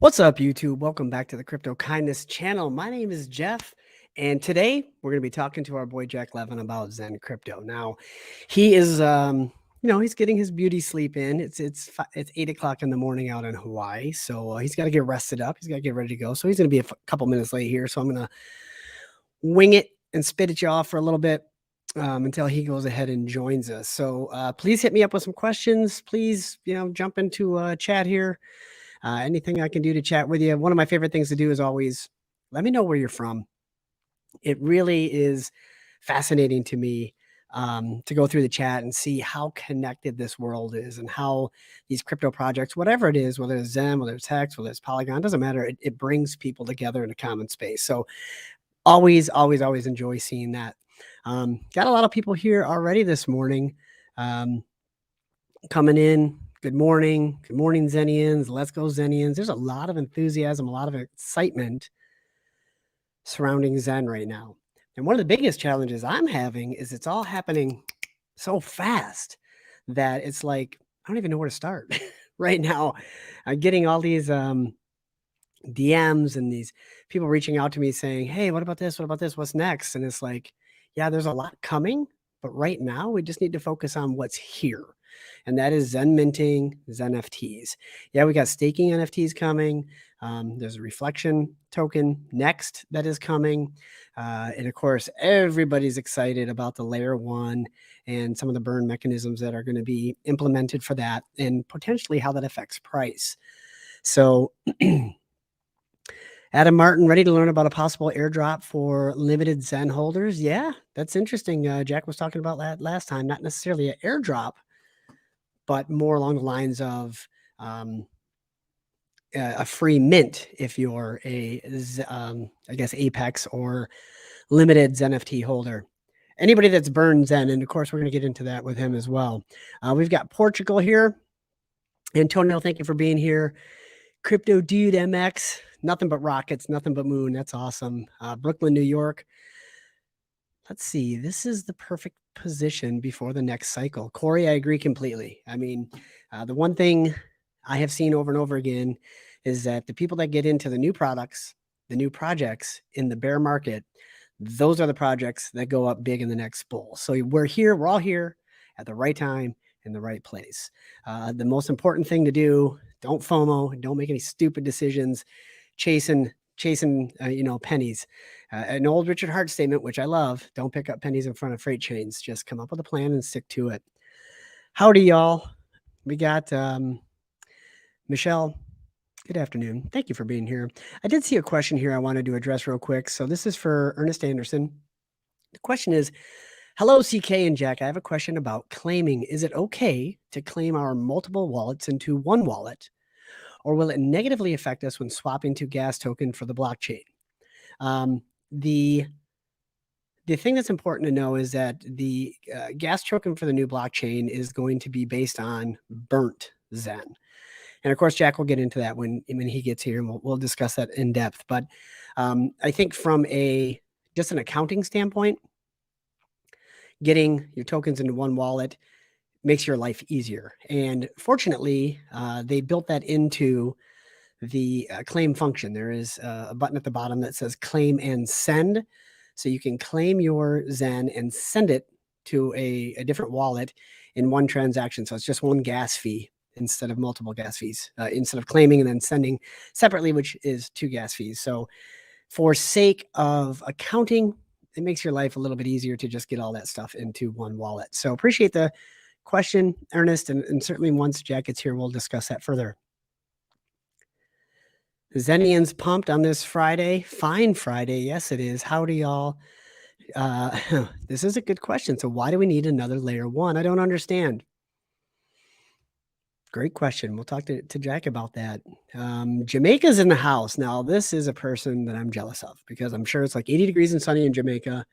What's up, YouTube? Welcome back to the Crypto Kindness channel. My name is Jeff, and today we're going to be talking to our boy Jack Levin about XEN Crypto. Now, he is, he's getting his beauty sleep in. It's 8 o'clock in the morning out in Hawaii, so he's got to get rested up. He's got to get ready to go. So he's going to be a couple minutes late here. So I'm going to wing it and spit at you off for a little bit until he goes ahead and joins us. So please hit me up with some questions. Please, jump into chat here. Anything I can do to chat with you. One of my favorite things to do is always let me know where you're from. It really is fascinating to me to go through the chat and see how connected this world is and how these crypto projects, whatever it is, whether it's Zen, whether it's Hex, whether it's Polygon, doesn't matter. It brings people together in a common space. So always enjoy seeing that. Got a lot of people here already this morning coming in. Good morning, Zenians. Let's go, Zenians. There's a lot of enthusiasm, a lot of excitement surrounding Zen right now. And one of the biggest challenges I'm having is it's all happening so fast that it's like, I don't even know where to start right now. I'm getting all these DMs and these people reaching out to me saying, hey, what about this? What about this? What's next? And it's like, yeah, there's a lot coming, but right now we just need to focus on what's here. And that is Zen minting, XeNFTs. Yeah, we got staking NFTs coming. There's a reflection token next that is coming. And of course, everybody's excited about the layer 1 and some of the burn mechanisms that are going to be implemented for that and potentially how that affects price. So Adam Martin, ready to learn about a possible airdrop for limited Zen holders? Yeah, that's interesting. Jack was talking about that last time, not necessarily an airdrop, but more along the lines of a free mint if you're I guess, Apex or limited XeNFT holder. Anybody that's burned Zen, and of course, we're going to get into that with him as well. We've got Portugal here. Antonio, thank you for being here. Crypto Dude MX, nothing but rockets, nothing but moon. That's awesome. Brooklyn, New York. Let's see. This is the perfect position before the next cycle. Corey, I agree completely. I mean, the one thing I have seen over and over again is that the people that get into the new products, the new projects in the bear market, those are the projects that go up big in the next bull. So we're all here at the right time in the right place. The most important thing to do, don't FOMO, don't make any stupid decisions, chasing pennies. An old Richard Hart statement, which I love, don't pick up pennies in front of freight trains. Just come up with a plan and stick to it. Howdy, y'all. We got Michelle. Good afternoon. Thank you for being here. I did see a question here I wanted to address real quick. So this is for Ernest Anderson. The question is, hello, CK and Jack. I have a question about claiming. Is it okay to claim our multiple wallets into one wallet, or will it negatively affect us when swapping to gas token for the blockchain? The thing that's important to know is that the gas token for the new blockchain is going to be based on burnt Zen. And of course, Jack will get into that when he gets here, and we'll discuss that in depth. But I think from just an accounting standpoint, getting your tokens into one wallet makes your life easier. And fortunately, they built that into the claim function. There is a button at the bottom that says claim and send. So you can claim your Zen and send it to a different wallet in one transaction. So it's just one gas fee instead of multiple gas fees, instead of claiming and then sending separately, which is 2 gas fees. So for sake of accounting, it makes your life a little bit easier to just get all that stuff into one wallet. So appreciate the question, Ernest, and certainly once Jack gets here, we'll discuss that further. Zenians pumped on this Friday. Fine Friday. Yes, it is. Howdy, y'all. This is a good question. So why do we need another layer 1? I don't understand. Great question. We'll talk to Jack about that. Jamaica's in the house. Now, this is a person that I'm jealous of because I'm sure it's like 80 degrees and sunny in Jamaica,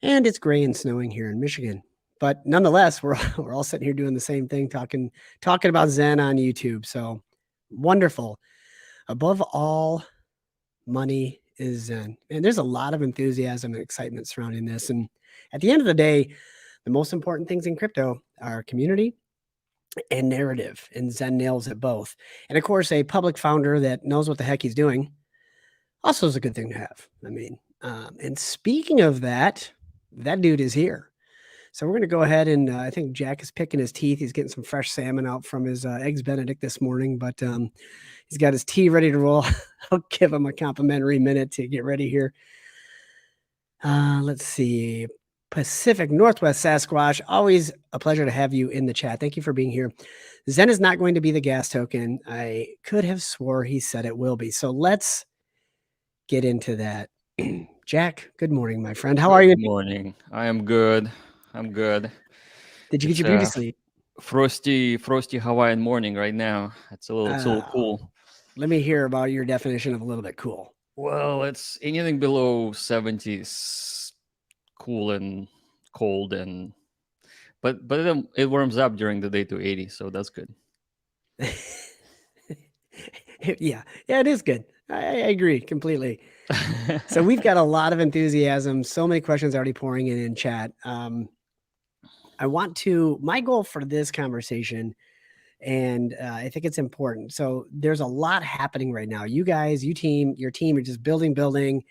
and it's gray and snowing here in Michigan. But nonetheless, we're all sitting here doing the same thing, talking about Zen on YouTube. So wonderful. Above all, money is Zen. And there's a lot of enthusiasm and excitement surrounding this. And at the end of the day, the most important things in crypto are community and narrative, and Zen nails it both. And of course, a public founder that knows what the heck he's doing also is a good thing to have. I mean, and speaking of that, that dude is here. So we're going to go ahead and I think Jack is picking his teeth. He's getting some fresh salmon out from his eggs Benedict this morning, but he's got his tea ready to roll. I'll give him a complimentary minute to get ready here. Let's see. Pacific Northwest Sasquatch, always a pleasure to have you in the chat. Thank you for being here. Zen is not going to be the gas token. I could have swore he said it will be. So let's get into that. Jack, good morning, my friend. How are you? Good morning. I am good. I'm good. Did you get It's your beauty a sleep? frosty Hawaiian morning right now. It's a little cool. Let me hear about your definition of a little bit cool. Well, it's anything below 70s, cool and cold, and but it warms up during the day to 80, so that's good. Yeah, it is good. I agree completely. So we've got a lot of enthusiasm. So many questions already pouring in chat. My goal for this conversation, and I think it's important. So there's a lot happening right now. You guys, your team are just building,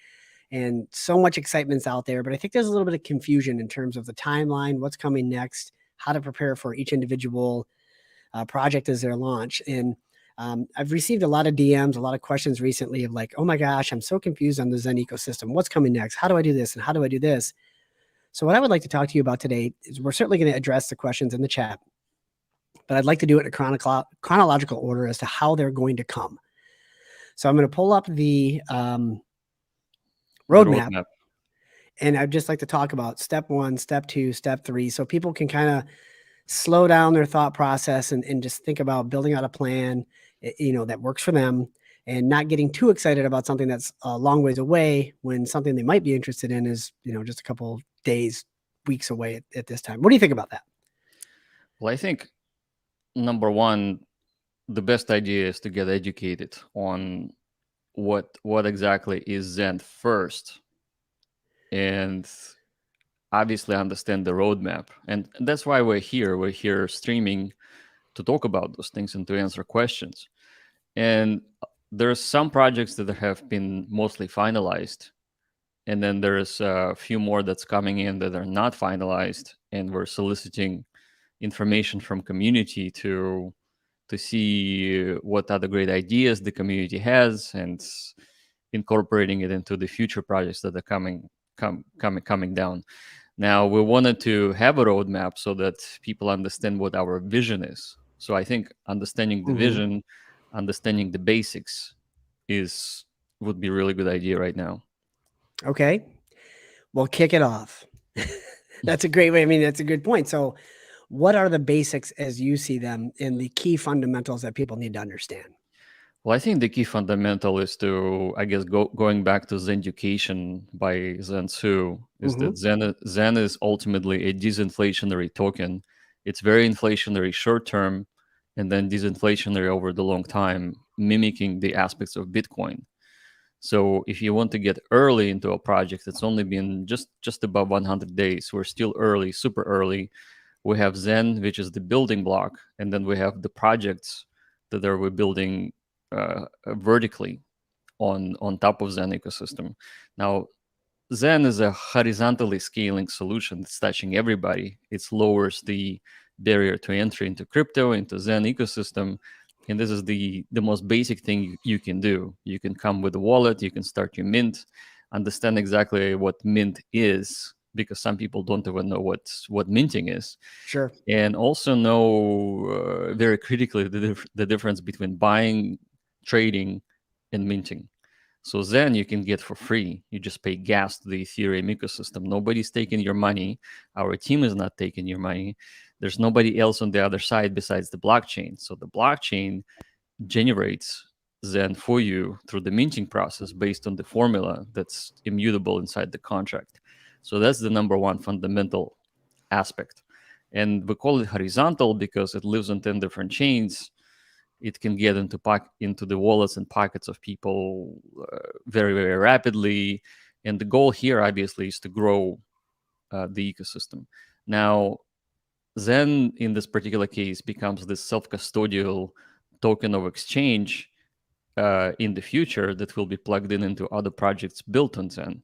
and so much excitement's out there. But I think there's a little bit of confusion in terms of the timeline, what's coming next, how to prepare for each individual project as their launch. And I've received a lot of DMs, a lot of questions recently of like, oh my gosh, I'm so confused on the Zen ecosystem. What's coming next? How do I do this? And how do I do this? So what I would like to talk to you about today is we're certainly going to address the questions in the chat, but I'd like to do it in a chronological order as to how they're going to come. So I'm going to pull up the roadmap, and I'd just like to talk about step 1, step 2, step 3, so people can kind of slow down their thought process and just think about building out a plan, that works for them, and not getting too excited about something that's a long ways away when something they might be interested in is, just a couple days, weeks away at this time. What do you think about that? Well, I think number one, the best idea is to get educated on what exactly is Zen first, and obviously understand the roadmap. And that's why we're here. We're here streaming to talk about those things and to answer questions. And there's some projects that have been mostly finalized, and then there's a few more that's coming in that are not finalized, and we're soliciting information from community to see what other great ideas the community has and incorporating it into the future projects that are coming down. Now, we wanted to have a roadmap so that people understand what our vision is. So I think understanding the vision, understanding the basics would be a really good idea right now. Okay, well, kick it off. That's a great way. I mean, that's a good point. So what are the basics as you see them and the key fundamentals that people need to understand? Well, I think the key fundamental is to, I guess, going back to Zen education by Zen Tzu, is that Zen is ultimately a disinflationary token. It's very inflationary short term, and then disinflationary over the long time, mimicking the aspects of Bitcoin. So if you want to get early into a project that's only been just above 100 days, we're still early, super early. We have Zen, which is the building block, and then we have the projects that we're building vertically on top of Zen ecosystem. Now, Zen is a horizontally scaling solution that's touching everybody. It lowers the barrier to entry into crypto, into Zen ecosystem. And this is the most basic thing you can do. You can come with a wallet, you can start your mint, understand exactly what mint is, because some people don't even know what minting is. Sure. And also know very critically the difference between buying, trading, and minting. So Zen you can get for free. You just pay gas to the Ethereum ecosystem. Nobody's taking your money. Our team is not taking your money. There's nobody else on the other side besides the blockchain. So the blockchain generates Zen for you through the minting process based on the formula that's immutable inside the contract. So that's the number one fundamental aspect. And we call it horizontal because it lives on 10 different chains. It can get into the wallets and pockets of people very, very rapidly. And the goal here, obviously, is to grow the ecosystem. Now, Zen, in this particular case, becomes this self-custodial token of exchange in the future that will be plugged in into other projects built on Zen.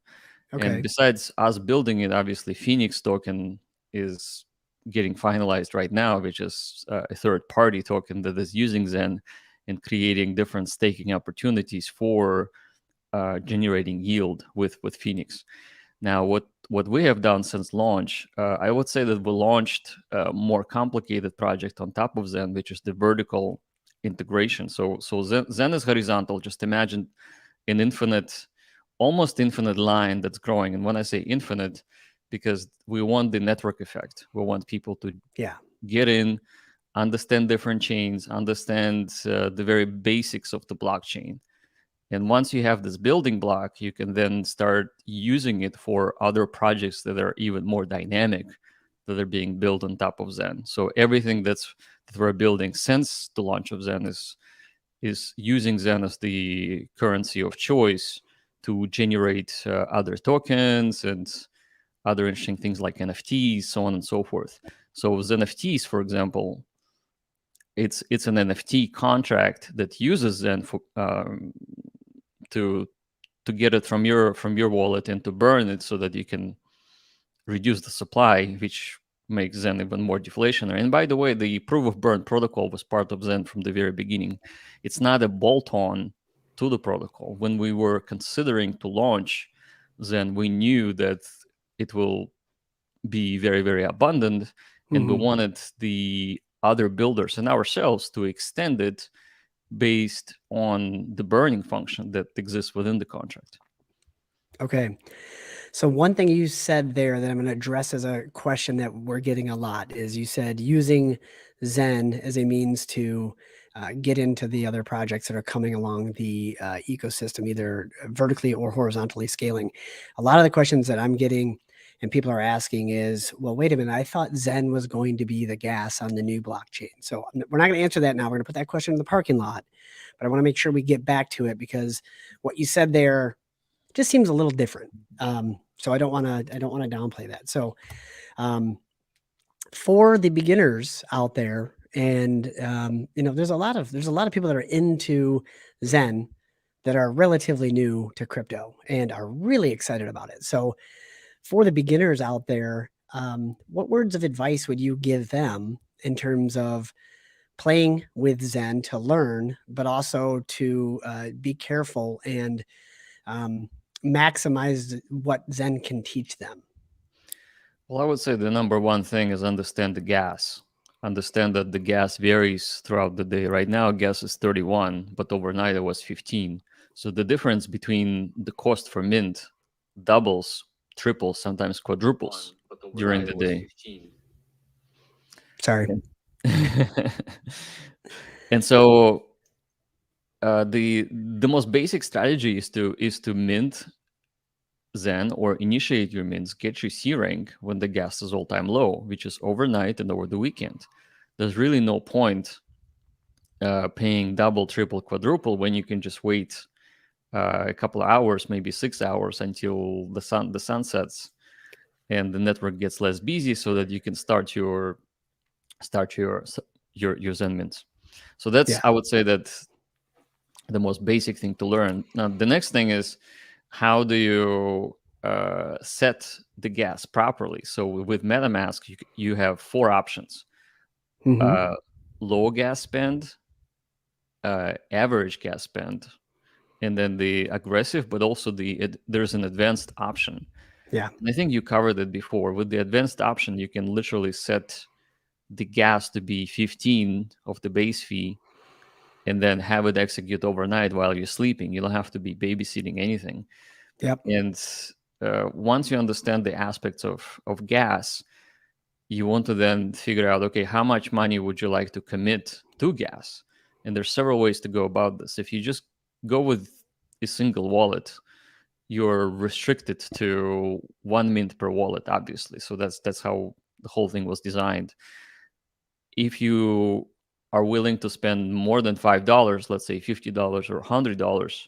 And Okay. besides us building it, obviously, Phoenix token is getting finalized right now, which is a third-party token that is using Zen and creating different staking opportunities for generating yield with Phoenix. Now, what we have done since launch, I would say that we launched a more complicated project on top of Zen, which is the vertical integration. So Zen is horizontal. Just imagine an infinite, almost infinite line that's growing. And when I say infinite, because we want the network effect. We want people to Yeah. get in, understand different chains, understand the very basics of the blockchain. And once you have this building block, you can then start using it for other projects that are even more dynamic, that are being built on top of Zen. So everything that we're building since the launch of Zen is using Zen as the currency of choice to generate other tokens and other interesting things like NFTs, so on and so forth. So with NFTs, for example, it's an NFT contract that uses Zen for, to get it from your wallet and to burn it so that you can reduce the supply, which makes Zen even more deflationary. And by the way, the proof of burn protocol was part of Zen from the very beginning. It's not a bolt-on to the protocol. When we were considering to launch Zen, we knew that it will be very, very abundant, and we wanted the other builders and ourselves to extend it based on the burning function that exists within the contract. Okay. So one thing you said there that I'm going to address as a question that we're getting a lot is you said using Zen as a means to get into the other projects that are coming along the ecosystem, either vertically or horizontally scaling. A lot of the questions that I'm getting and people are asking is, well, wait a minute, I thought Zen was going to be the gas on the new blockchain. So we're not going to answer that now. We're going to put that question in the parking lot, but I want to make sure we get back to it because what you said there just seems a little different. So I don't want to downplay that. So for the beginners out there, and there's a lot of people that are into Zen that are relatively new to crypto and are really excited about it. So for the beginners out there, what words of advice would you give them in terms of playing with Zen to learn, but also to be careful and maximize what Zen can teach them? Well, I would say the number one thing is understand the gas. Understand that the gas varies throughout the day. Right now, gas is 31, but overnight it was 15. So the difference between the cost for mint doubles, triples, sometimes quadruples during the day. Sorry. And so the most basic strategy is to mint Zen or initiate your mints, get your C rank when the gas is all-time low, which is overnight and over the weekend. There's really no point paying double, triple, quadruple when you can just wait a couple of hours, maybe 6 hours until the sun sets and the network gets less busy, so that you can start your Zen mints. So that's, I would say, that the most basic thing to learn. Now, the next thing is, how do you set the gas properly? So with MetaMask, you have 4 options: low gas spend, average gas spend, and then the aggressive, but also there's an advanced option. Yeah. And I think you covered it before. With the advanced option, you can literally set the gas to be 15 of the base fee and then have it execute overnight while you're sleeping. You don't have to be babysitting anything. Yep. And once you understand the aspects of gas, you want to then figure out, okay, how much money would you like to commit to gas? And there's several ways to go about this. If you just go with a single wallet, you're restricted to 1 mint per wallet, obviously. So that's how the whole thing was designed. If you are willing to spend more than $5, let's say $50 or $100,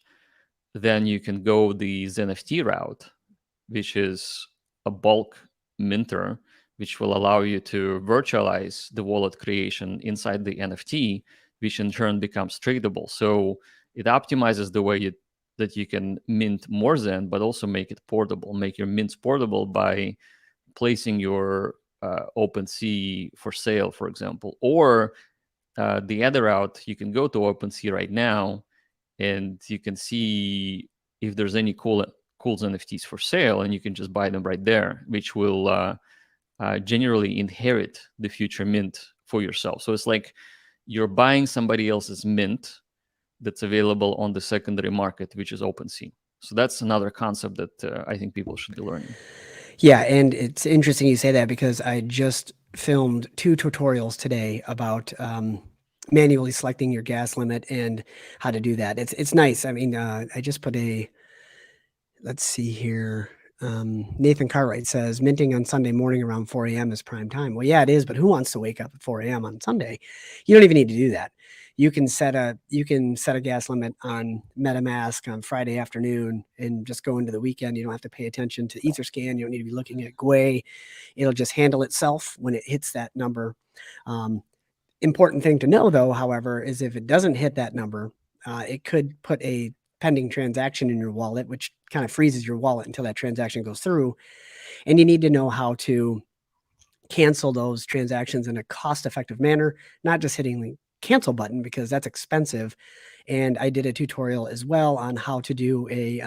then you can go the XeNFT route, which is a bulk minter which will allow you to virtualize the wallet creation inside the NFT, which in turn becomes tradable. So it optimizes the way that you can mint more Zen, but also make it portable, make your mints portable by placing your OpenSea for sale, for example. Or the other route, you can go to OpenSea right now and you can see if there's any cool NFTs for sale, and you can just buy them right there, which will generally inherit the future mint for yourself. So it's like you're buying somebody else's mint that's available on the secondary market, which is OpenSea. So that's another concept that I think people should be learning. Yeah, and it's interesting you say that because I just filmed 2 tutorials today about manually selecting your gas limit and how to do that. It's nice. I mean, I just put let's see here. Nathan Cartwright says minting on Sunday morning around 4 a.m. is prime time. Well, yeah, it is, but who wants to wake up at 4 a.m. on Sunday? You don't even need to do that. You can set a gas limit on MetaMask on Friday afternoon and just go into the weekend. You don't have to pay attention to Etherscan. You don't need to be looking at Gwei. It'll just handle itself when it hits that number. Important thing to know, though, however, is if it doesn't hit that number, it could put a pending transaction in your wallet, which kind of freezes your wallet until that transaction goes through. And you need to know how to cancel those transactions in a cost-effective manner, not just hitting the cancel button, because that's expensive. And I did a tutorial as well on how to do a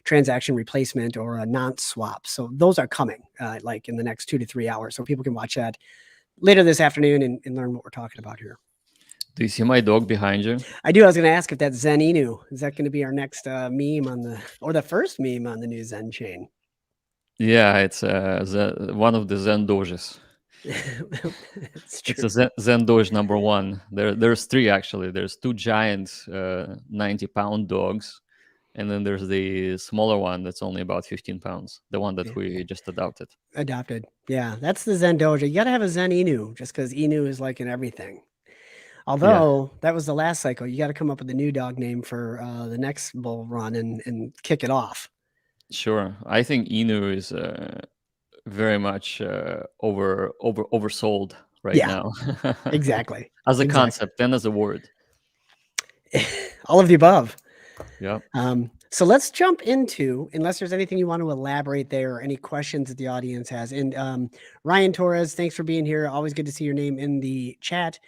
transaction replacement or a nonce swap. So those are coming like in the next 2 to 3 hours. So people can watch that later this afternoon and learn what we're talking about here. Do you see my dog behind you? I do. I was going to ask if that's Xen Inu. Is that going to be our next meme or the first meme on the new Xen chain? Yeah, it's one of the Xen Doges. It's true. It's a Xen Doge number 1. There's 3 actually. There's 2 giant 90-pound dogs, and then there's the smaller one that's only about 15 pounds, the one that we just adopted. Yeah, that's the Xen Doge. You got to have a Xen Inu just because Inu is like in everything. Although that was the last cycle, you got to come up with a new dog name for the next bull run and kick it off. Sure, I think Inu is very much oversold right now. Exactly. As a concept and as a word. All of the above. Yeah. So let's jump into, unless there's anything you want to elaborate there or any questions that the audience has. And Ryan Torres, thanks for being here. Always good to see your name in the chat.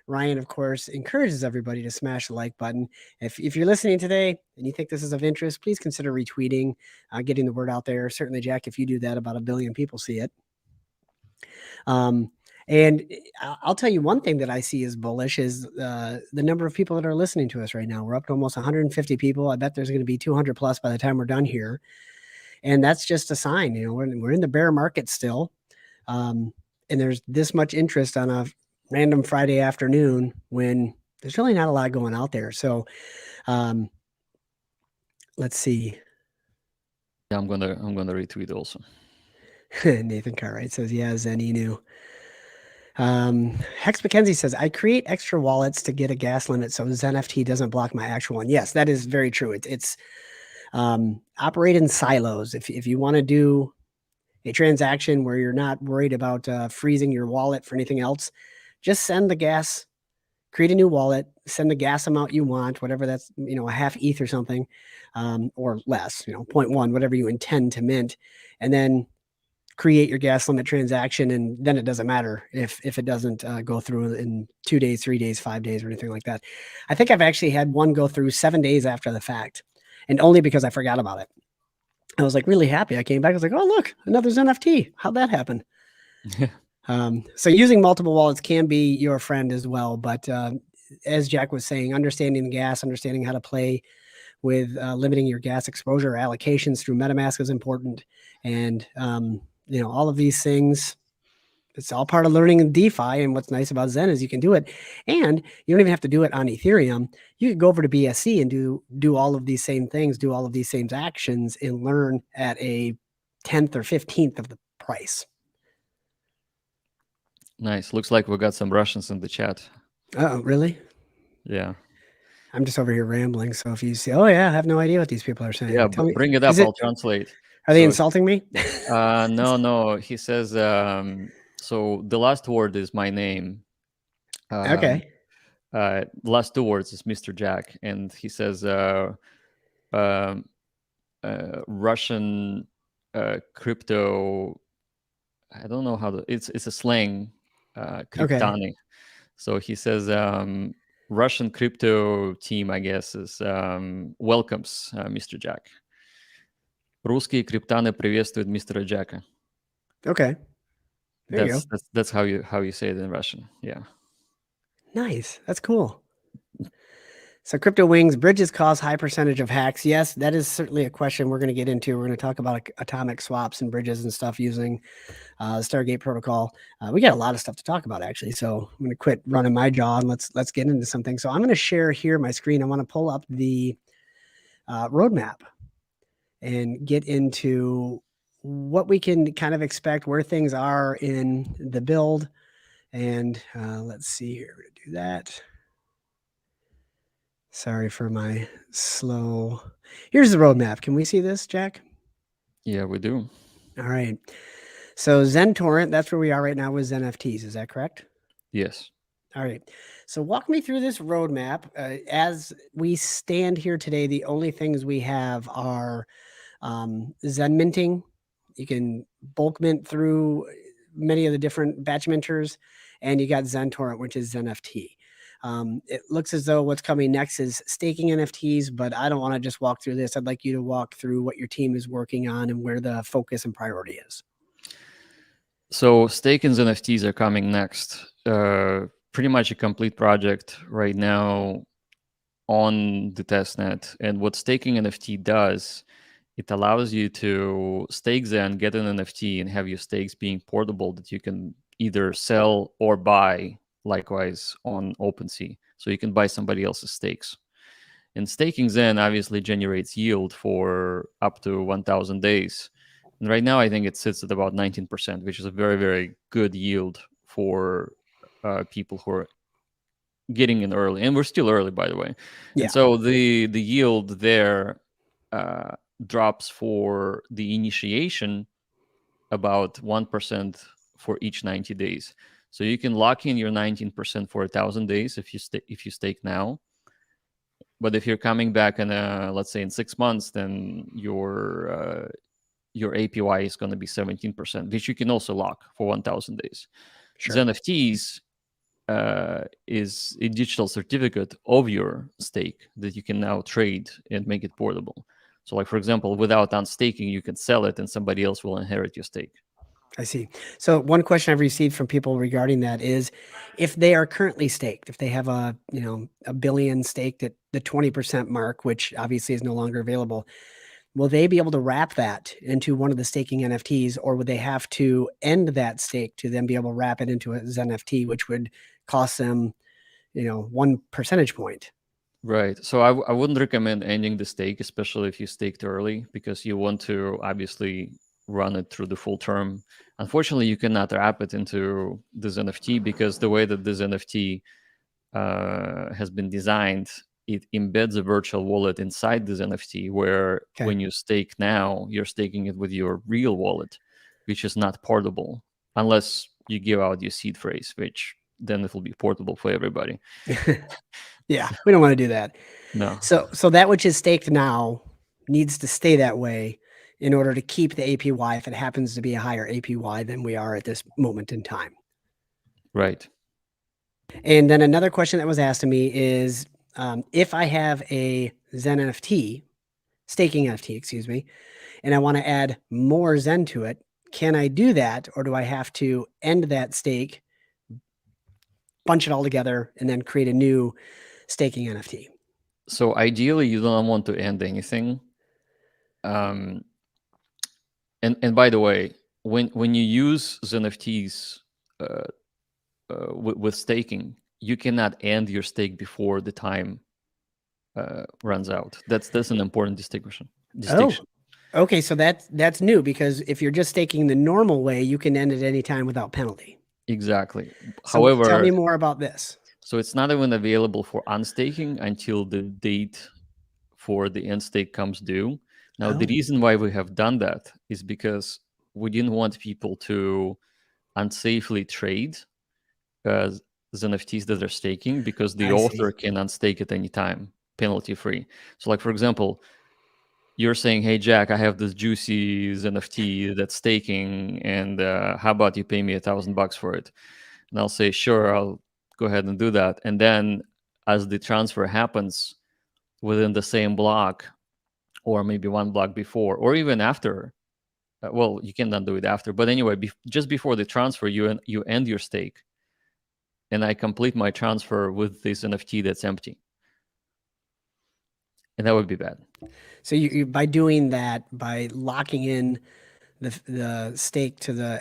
Ryan, of course, encourages everybody to smash the like button. If you're listening today and you think this is of interest, please consider retweeting, getting the word out there. Certainly, Jack, if you do that, about 1 billion people see it. And I'll tell you one thing that I see as bullish is the number of people that are listening to us right now. We're up to almost 150 people. I bet there's going to be 200 plus by the time we're done here. And that's just a sign, we're in the bear market still. And there's this much interest on a random Friday afternoon when there's really not a lot going out there. So let's see. Yeah, I'm gonna retweet also. Nathan Cartwright says, yeah, Xen Inu. Hex McKenzie says, I create extra wallets to get a gas limit so XeNFT doesn't block my actual one. Yes, that is very true. It's operate in silos. If you want to do a transaction where you're not worried about freezing your wallet for anything else, just send the gas, create a new wallet, send the gas amount you want, whatever that's, a half ETH or something, or less, 0.1, whatever you intend to mint, and then create your gas limit transaction. And then it doesn't matter if it doesn't go through in 2 days, 3 days, 5 days, or anything like that. I think I've actually had one go through 7 days after the fact, and only because I forgot about it. I was like really happy. I came back. I was like, oh, look, another XeNFT. How'd that happen? So using multiple wallets can be your friend as well. But as Jack was saying, understanding the gas, understanding how to play with limiting your gas exposure allocations through MetaMask is important. And, all of these things, it's all part of learning in DeFi. And what's nice about Xen is you can do it. And you don't even have to do it on Ethereum. You can go over to BSC and do all of these same things, do all of these same actions, and learn at a 10th or 15th of the price. Nice. Looks like we got some Russians in the chat. Oh, really? Yeah. I'm just over here rambling. So if you see, oh yeah, I have no idea what these people are saying. Yeah, bring it up. I'll translate. Are they So insulting me? no. He says so the last word is my name. Um, Okay. last two words is Mr. Jack, and he says um, Russian crypto. I don't know how to. It's a slang, Okay. kryptonic. So he says Russian crypto team, I guess, is welcomes Mr. Jack. Русские криптаны приветствуют мистера Джека. Okay. There you go. That's how you say it in Russian. Yeah. Nice. That's cool. So crypto wings, bridges cause high percentage of hacks. Yes, that is certainly a question we're going to get into. We're going to talk about atomic swaps and bridges and stuff using Stargate protocol. We got a lot of stuff to talk about actually. So I'm going to quit running my jaw and let's get into something. So I'm going to share here my screen. I want to pull up the roadmap and get into what we can kind of expect, where things are in the build. And let's see here. We're going to do that. Sorry for my slow. Here's the roadmap. Can we see this, Jack? Yeah, we do. All right. So Zen Torrent, that's where we are right now with XeNFTs. Is that correct? Yes. All right. So walk me through this roadmap. As we stand here today, the only things we have are Zen minting. You can bulk mint through many of the different batch minters, and you got Zen Torrent, which is XeNFT. It looks as though what's coming next is staking NFTs, but I don't want to just walk through this. I'd like you to walk through what your team is working on and where the focus and priority is. So staking NFTs are coming next. Pretty much a complete project right now on the testnet. And what staking NFT does, it allows you to stake Zen, get an NFT, and have your stakes being portable that you can either sell or buy likewise on OpenSea. So you can buy somebody else's stakes. And staking Zen obviously generates yield for up to 1,000 days. And right now, I think it sits at about 19%, which is a very, very good yield for people who are getting in early. And we're still early, by the way. Yeah. And so the yield there drops for the initiation about 1% for each 90 days. So you can lock in your 19% for 1,000 days if you stake now. But if you're coming back in, let's say in 6 months, then your APY is going to be 17%, which you can also lock for 1,000 days. Sure. XeNFTs is a digital certificate of your stake that you can now trade and make it portable. So, like for example, without unstaking, you can sell it, and somebody else will inherit your stake. I see. So one question I've received from people regarding that is, if they are currently staked, if they have a billion staked at the 20% mark, which obviously is no longer available, will they be able to wrap that into one of the staking NFTs, or would they have to end that stake to then be able to wrap it into a XeNFT, which would cost them, 1 percentage point? Right. So I wouldn't recommend ending the stake, especially if you staked early, because you want to obviously run it through the full term. Unfortunately, you cannot wrap it into this NFT because the way that this NFT has been designed, it embeds a virtual wallet inside this NFT where when you stake now, you're staking it with your real wallet, which is not portable unless you give out your seed phrase, which then it will be portable for everybody. Yeah, we don't want to do that. No. So that which is staked now needs to stay that way in order to keep the APY if it happens to be a higher APY than we are at this moment in time. Right. And then another question that was asked to me is, if I have a Zen NFT, staking NFT, excuse me, and I want to add more Zen to it, can I do that, or do I have to end that stake, bunch it all together, and then create a new staking NFT? So ideally, you don't want to end anything. And by the way, when you use NFTs with staking, you cannot end your stake before the time runs out. That's an important distinction. Oh, okay. So that's new, because if you're just staking the normal way, you can end at any time without penalty. Exactly. So However, tell me more about this. So it's not even available for unstaking until the date for the end stake comes due. Now, the reason why we have done that is because we didn't want people to unsafely trade the NFTs that they're staking, because the author can unstake at any time, penalty free. So, like, for example, you're saying, hey, Jack, I have this juicy NFT that's staking, and how about you pay me $1,000 for it? And I'll say, sure, I'll go ahead and do that. And then as the transfer happens within the same block, or maybe one block before, or even after, well, you cannot do it after, but anyway, just before the transfer, you end your stake, and I complete my transfer with this NFT that's empty. And that would be bad. So you by doing that, by locking in the stake to the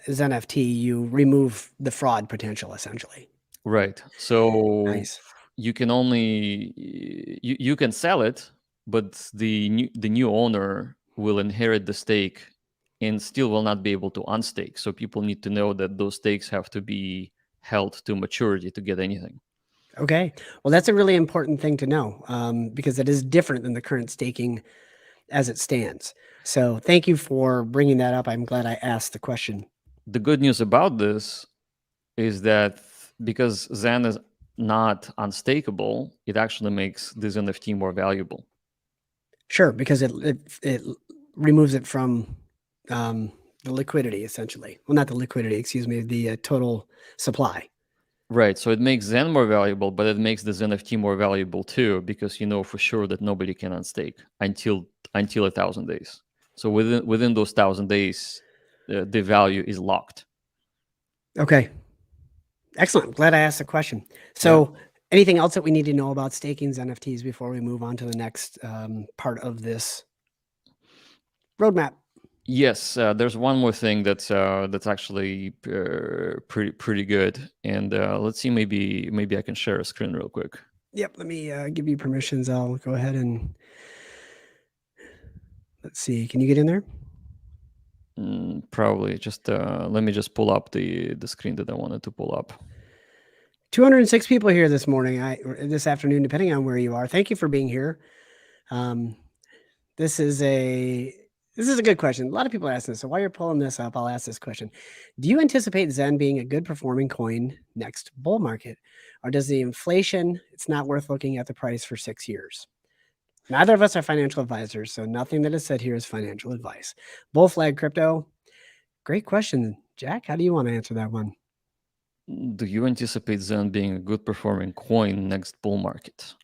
XeNFT, you remove the fraud potential, essentially. Right. So Nice. you can only you can sell it, but the new owner will inherit the stake and still will not be able to unstake. So people need to know that those stakes have to be held to maturity to get anything. Okay. Well, that's a really important thing to know, because it is different than the current staking as it stands. So thank you for bringing that up. I'm glad I asked the question. The good news about this is that because Xen is not unstakeable, it actually makes this NFT more valuable. Sure, because it removes it from the liquidity, essentially. Well, not the liquidity, excuse me, the total supply. Right. So it makes Xen more valuable, but it makes the NFT more valuable too, because you know for sure that nobody can unstake until 1,000 days. So within those 1,000 days, the value is locked. Okay. Excellent. Glad I asked the question. So anything else that we need to know about staking NFTs before we move on to the next part of this roadmap? Yes, there's one more thing that's actually pretty good, and let's see, maybe I can share a screen real quick. Yep, let me give you permissions. I'll go ahead and let's see. Can you get in there? Probably. Just let me just pull up the screen that I wanted to pull up. 206 people here this morning, this afternoon, depending on where you are. Thank you for being here. This is a good question. A lot of people are asking this. So while you're pulling this up, I'll ask this question. Do you anticipate Xen being a good performing coin next bull market? Or does the inflation, it's not worth looking at the price for 6 years? Neither of us are financial advisors, so nothing that is said here is financial advice. Bull flag crypto, great question. Jack, how do you want to answer that one? Do you anticipate Xen being a good performing coin next bull market?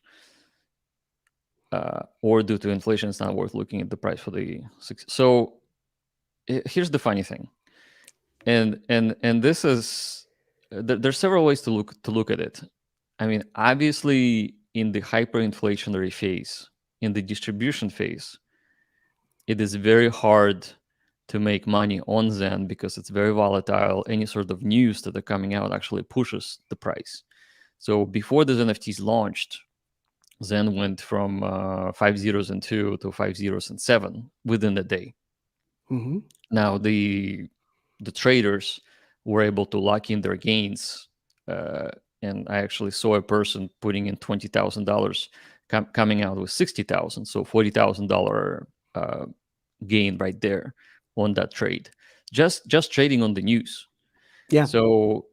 Or due to inflation, it's not worth looking at the price for the 6. So here's the funny thing. And this is, there's several ways to look at it. I mean, obviously in the hyperinflationary phase, in the distribution phase, it is very hard to make money on Xen because it's very volatile. Any sort of news that are coming out actually pushes the price. So before the NFTs launched, Xen went from 5 zeros and 2 to 5 zeros and 7 within a day. Mm-hmm. Now the traders were able to lock in their gains, and I actually saw a person putting in $20,000 coming out with 60,000, so $40,000 gain right there on that trade, just trading on the news. Yeah. So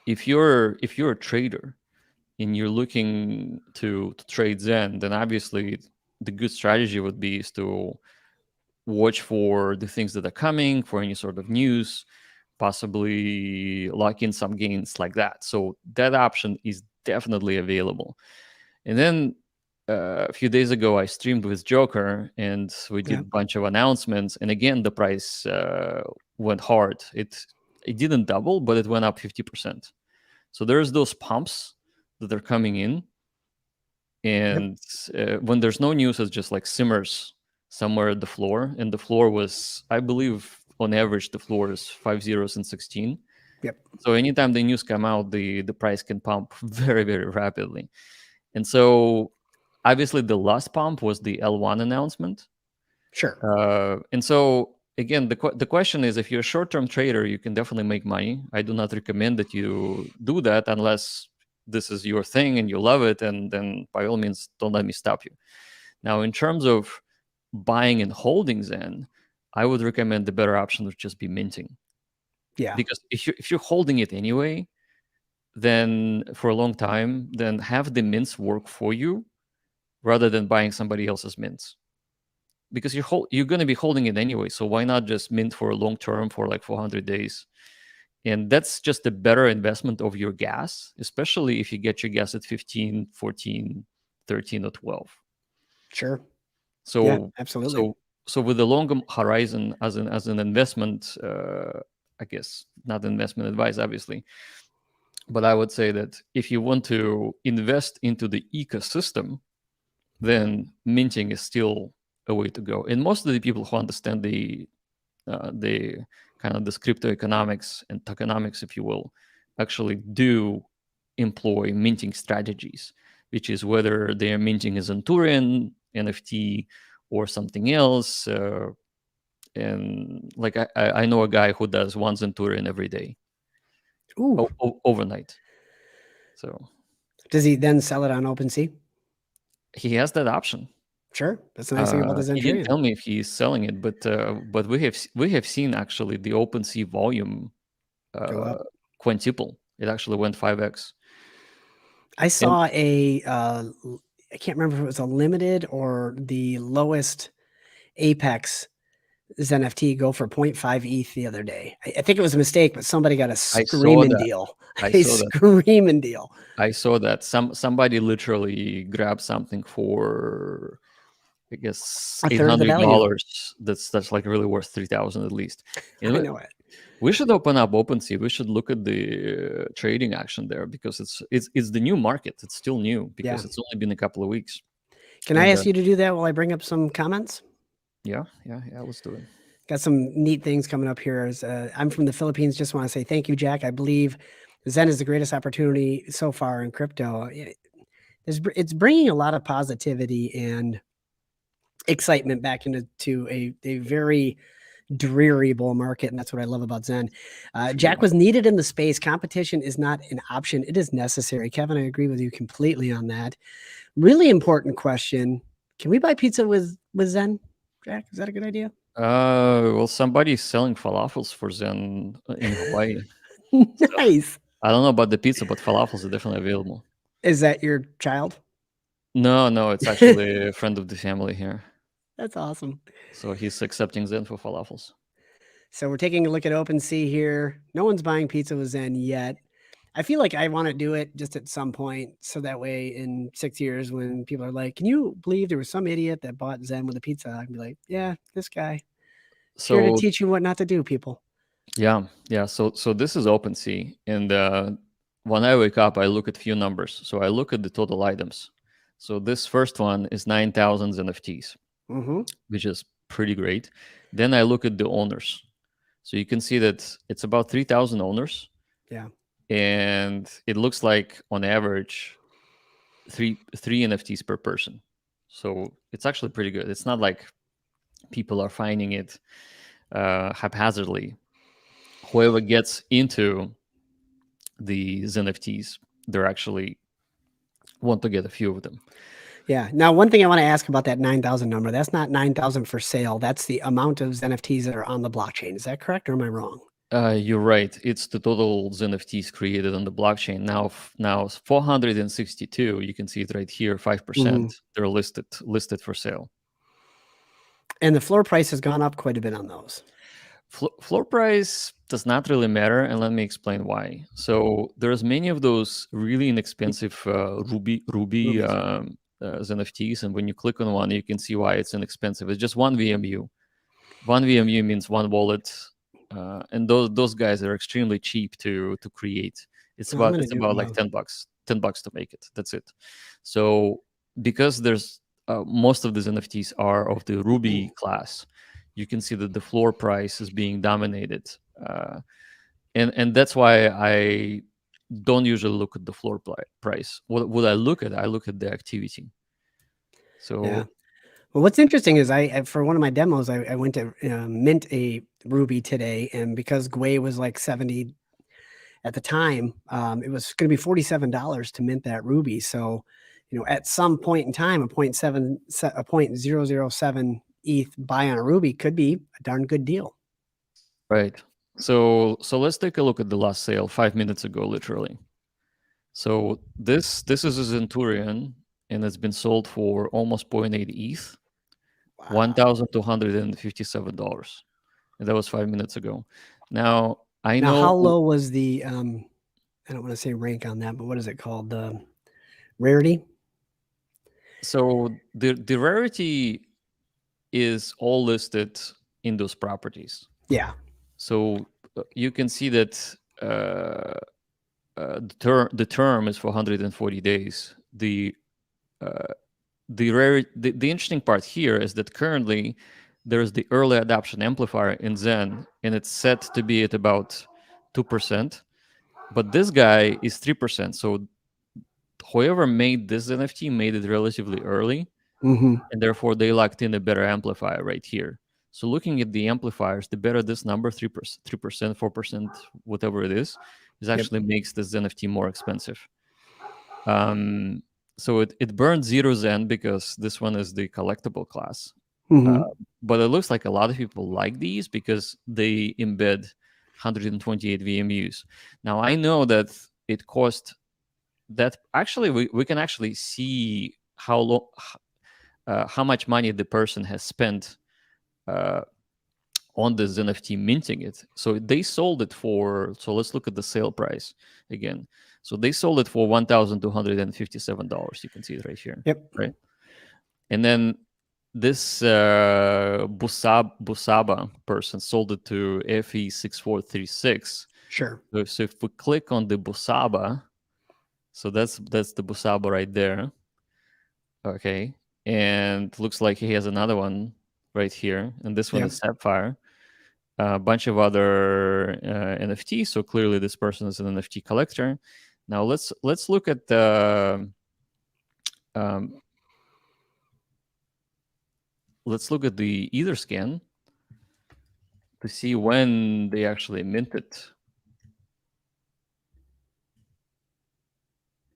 if you're a trader and you're looking to trade Xen, then obviously the good strategy would be is to watch for the things that are coming, for any sort of news, possibly lock in some gains like that. So that option is definitely available. And then a few days ago, I streamed with Joker, and we did a bunch of announcements. And again, the price went hard. It didn't double, but it went up 50%. So there's those pumps that are coming in, and when there's no news, it's just like simmers somewhere at the floor. And the floor was, I believe, on average, the floor is 5 zeros and 16. Yep. So anytime the news come out, the price can pump very, very rapidly. And so obviously the last pump was the L1 announcement. Sure. And so again, the question is, if you're a short-term trader, you can definitely make money. I do not recommend that you do that unless this is your thing and you love it, and then by all means, don't let me stop you. Now, in terms of buying and holding Zen, I would recommend the better option would just be minting. Yeah. Because if you're holding it anyway, then for a long time, then have the mints work for you rather than buying somebody else's mints. Because you're going to be holding it anyway, so why not just mint for a long term for like 400 days? And that's just a better investment of your gas, especially if you get your gas at 15, 14, 13, or 12. Sure. So Yeah, absolutely. So with the longer horizon as an investment, I guess not investment advice, obviously, but I would say that if you want to invest into the ecosystem, then minting is still a way to go. And most of the people who understand the kind of this crypto economics and tokenomics, if you will, actually do employ minting strategies, which is whether they are minting a Zenturian NFT or something else. And like I know a guy who does one Zenturian every day, Ooh. overnight. So Does he then sell it on OpenSea? he has that option. Sure, that's the nice thing about the He didn't Zenturian. tell me if he's selling it, but we have seen actually the OpenSea volume Go up. quintuple. It actually went 5x. I And saw I can't remember if it was a limited or the lowest Apex XeNFT go for 0.5 ETH the other day. I think it was a mistake, but somebody got a I saw screaming that. deal. I A saw that. screaming deal. I saw that somebody literally grabbed something for, I guess, A third of the value. $800. That's like really worth 3,000 at least. I know it. We should open up OpenSea. We should look at the trading action there because it's the new market. It's still new because Yeah. it's only been a couple of weeks. Can I ask you to do that while I bring up some comments? Yeah. Let's do it. Got some neat things coming up here. I'm from the Philippines. Just want to say thank you, Jack. I believe Zen is the greatest opportunity so far in crypto. It's bringing a lot of positivity and excitement back into a very dreary bull market, and that's what I love about Zen. Jack was needed in the space. Competition is not an option; it is necessary. Kevin, I agree with you completely on that. Really important question: can we buy pizza with Zen? Jack, is that a good idea? Well, somebody's selling falafels for Zen in Hawaii. Nice. So, I don't know about the pizza, but falafels are definitely available. Is that your child? No, it's actually a friend of the family here. That's awesome. So he's accepting Zen for falafels. So we're taking a look at OpenSea here. No one's buying pizza with Zen yet. I feel like I want to do it just at some point, so that way in 6 years when people are like, "Can you believe there was some idiot that bought Zen with a pizza?" I'd be like, "Yeah, this guy. Here to teach you what not to do, people." Yeah. So this is OpenSea, and when I wake up, I look at few numbers. So I look at the total items. So this first one is 9,000 NFTs, which is pretty great. Then I look at the owners. So you can see that it's about 3,000 owners. Yeah. And it looks like on average three NFTs per person. So it's actually pretty good. It's not like people are finding it haphazardly. Whoever gets into these NFTs, they're actually want to get a few of them. Yeah. Now, one thing I want to ask about that 9,000 number, that's not 9,000 for sale. That's the amount of NFTs that are on the blockchain. Is that correct, or am I wrong? You're right. It's the total NFTs created on the blockchain. Now 462. You can see it right here. 5%. They're listed for sale. And the floor price has gone up quite a bit on those. Floor price does not really matter, and let me explain why. So there's many of those really inexpensive Ruby NFTs, and when you click on one, you can see why it's inexpensive. It's just one VMU. One VMU means one wallet. And those guys are extremely cheap to create. It's about like $10 to make it. That's it. So because there's most of these NFTs are of the Ruby class, you can see that the floor price is being dominated, and that's why I don't usually look at the floor price. What I look at? I look at the activity. So yeah. Well, what's interesting is I for one of my demos, I went to mint a Ruby today, and because Gwei was like 70 at the time, it was going to be $47 to mint that Ruby. So, at some point in time, a 0.007 ETH buy on a Ruby could be a darn good deal. Right. So let's take a look at the last sale 5 minutes ago, literally. So this is a Centurion, and it's been sold for almost 0.8 ETH, Wow. $1,257, and that was 5 minutes ago. Now I Now, know. how low was the I don't want to say rank on that, but what is it called? The rarity? So the rarity is all listed in those properties. Yeah. So you can see that the term is for 140 days. The interesting part here is that currently there is the early adoption amplifier in Xen, and it's set to be at about 2%. But this guy is 3%. So whoever made this NFT made it relatively early, Mm-hmm. and therefore they locked in a better amplifier right here. So looking at the amplifiers, the better this number, 3%, 4%, whatever it is actually makes this NFT more expensive. So it burns 0 Zen because this one is the collectible class. Mm-hmm. But it looks like a lot of people like these because they embed 128 VMUs. Now I know that it cost that actually we can actually see how much money the person has spent on this NFT minting it. So they sold it for, so let's look at the sale price again. So they sold it for $1,257. You can see it right here. Yep. Right. And then this Busaba person sold it to FE6436. Sure. So if we click on the Busaba, so that's the Busaba right there. Okay. And looks like he has another one right here. And this one Yep. is Sapphire. A bunch of other NFTs. So clearly this person is an NFT collector. Now let's look at the let's look at the Etherscan to see when they actually minted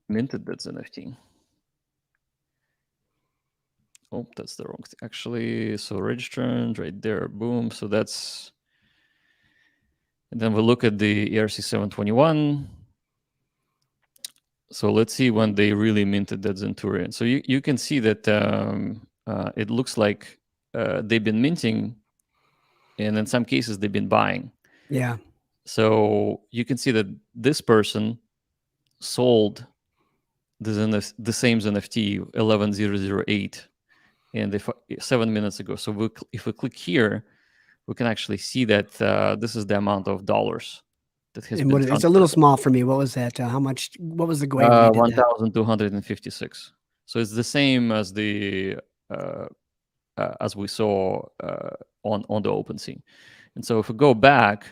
that NFT. Oh, that's the wrong thing. Actually, so registered right there, boom. So that's, and then we look at the ERC 721. So let's see when they really minted that Centurion. So you can see that it looks like they've been minting, and in some cases they've been buying. Yeah. So you can see that this person sold the same NFT 11008 and 7 minutes ago. So if we click here, we can actually see that this is the amount of dollars that has And been it's a transferred. little small for me. What was that? How much? What was the Gwei when you did that? 1,256. So it's the same as the as we saw on the OpenSea. And so if we go back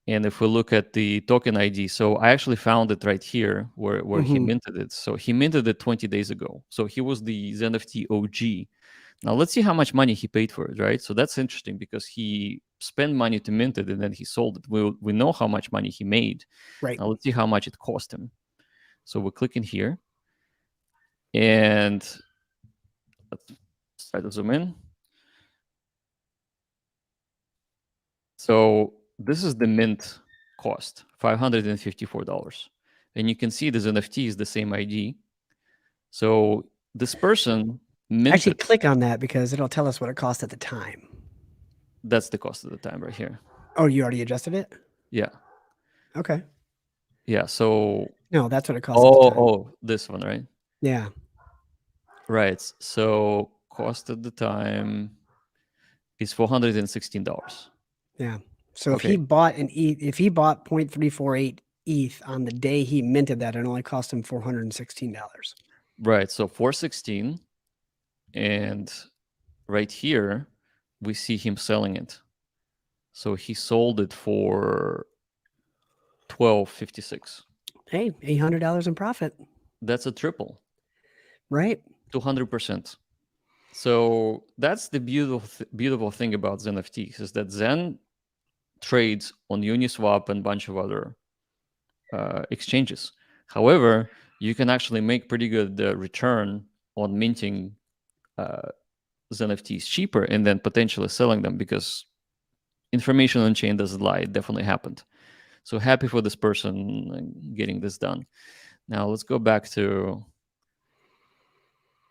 and if we look at the token ID, so I actually found it right here where he minted it. So he minted it 20 days ago. So he was the XeNFT OG. Now let's see how much money he paid for it, right? So that's interesting because he spent money to mint it and then he sold it. We know how much money he made. Right. Now let's see how much it cost him. So we click in here and let's try to zoom in. So this is the mint cost, $554. And you can see this NFT is the same ID. So this person minted. Actually, click on that because it'll tell us what it cost at the time. That's the cost at the time right here. Oh, you already adjusted it? Yeah. Okay. Yeah. So no, that's what it costs at the time. Oh, this one, right? Yeah. Right. So cost at the time is $416. Yeah. So if he bought if he bought 0.348 ETH on the day he minted that, it only cost him $416. Right. So 416, and right here we see him selling it. So he sold it for $1,256. Hey, $800 in profit. That's a triple. Right. 200%. So that's the beautiful thing about XeNFTs is that Xen trades on Uniswap and a bunch of other exchanges. However, you can actually make pretty good return on minting XenFTs cheaper and then potentially selling them, because information on chain doesn't lie. It definitely happened. So happy for this person getting this done. Now let's go back to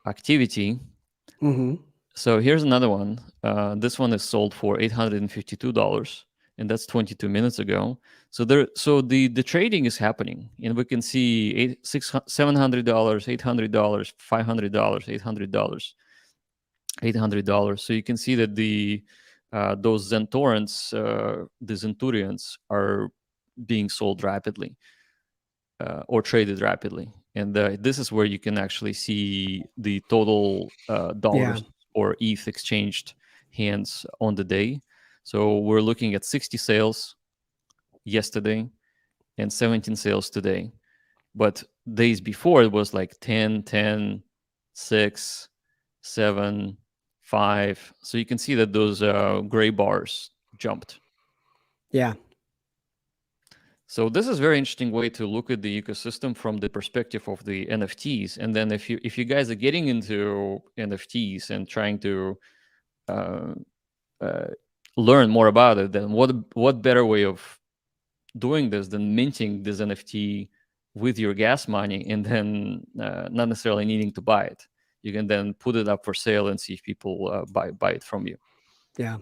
activity. Mm-hmm. So here's another one. This one is sold for $852, and that's 22 minutes ago. So the trading is happening, and we can see $700, $800, $500, $800. So you can see that those Zen torrents, the Zenturians, are being sold rapidly or traded rapidly. And this is where you can actually see the total Yeah. dollars or ETH exchanged hands on the day. So we're looking at 60 sales yesterday and 17 sales today. But days before, it was like 10, 10, 6, 7, 5. So you can see that those gray bars jumped. Yeah. So this is a very interesting way to look at the ecosystem from the perspective of the NFTs. And then if you guys are getting into NFTs and trying to uh, uh, learn more about it, then what better way of doing this than minting this NFT with your gas money and then not necessarily needing to buy it. You can then put it up for sale and see if people buy it from you. Yeah.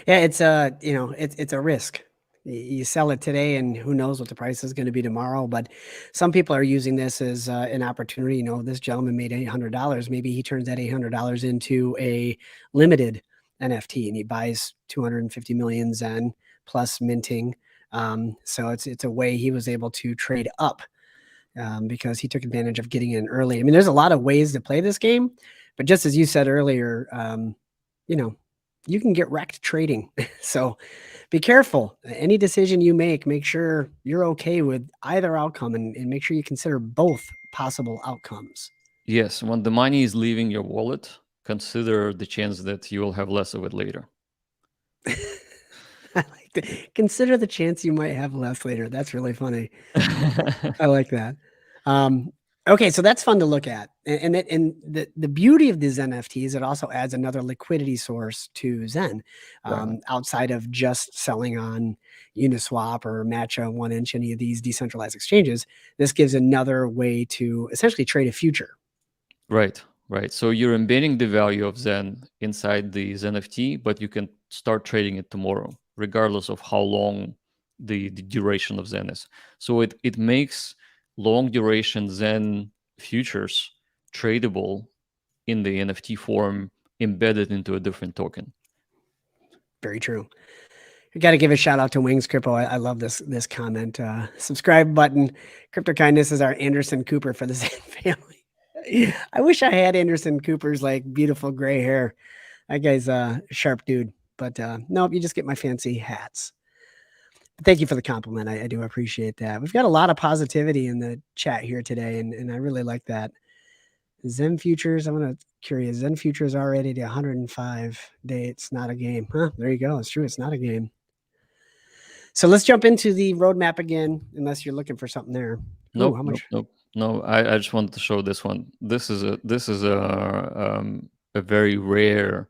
Yeah, it's it's a risk. You sell it today, and who knows what the price is going to be tomorrow. But some people are using this as an opportunity. This gentleman made $800. Maybe he turns that $800 into a limited NFT, and he buys 250 million Zen plus minting. So it's a way he was able to trade up because he took advantage of getting in early. I mean, there's a lot of ways to play this game, but just as you said earlier, you can get wrecked trading. So be careful. Any decision you make sure you're okay with either outcome and make sure you consider both possible outcomes. Yes, when the money is leaving your wallet, consider the chance that you will have less of it later. I like to consider the chance you might have less later. That's really funny. I like that. Okay, so that's fun to look at, and the beauty of the Zen NFTs, it also adds another liquidity source to Zen, Right. outside of just selling on Uniswap or Matcha, 1inch, any of these decentralized exchanges. This gives another way to essentially trade a future. Right, right. So you're embedding the value of Zen inside the ZenFT, but you can start trading it tomorrow, regardless of how long the duration of Zen is. So it makes long duration Zen futures tradable in the NFT form embedded into a different token. Very true. I got to give a shout out to Wings Crypto. I love this comment. Subscribe button. Crypto Kindness is our Anderson Cooper for the Zen family. I wish I had Anderson Cooper's like beautiful gray hair. That guy's a sharp dude. But nope, you just get my fancy hats. But thank you for the compliment. I do appreciate that. We've got a lot of positivity in the chat here today, and I really like that. Zen Futures, I'm gonna curious. Zen Futures already to 105 day. It's not a game. Huh? There you go. It's true. It's not a game. So let's jump into the roadmap again, unless you're looking for something there. Ooh, Nope, how nope, much? nope, no. I just wanted to show this one. This is a very rare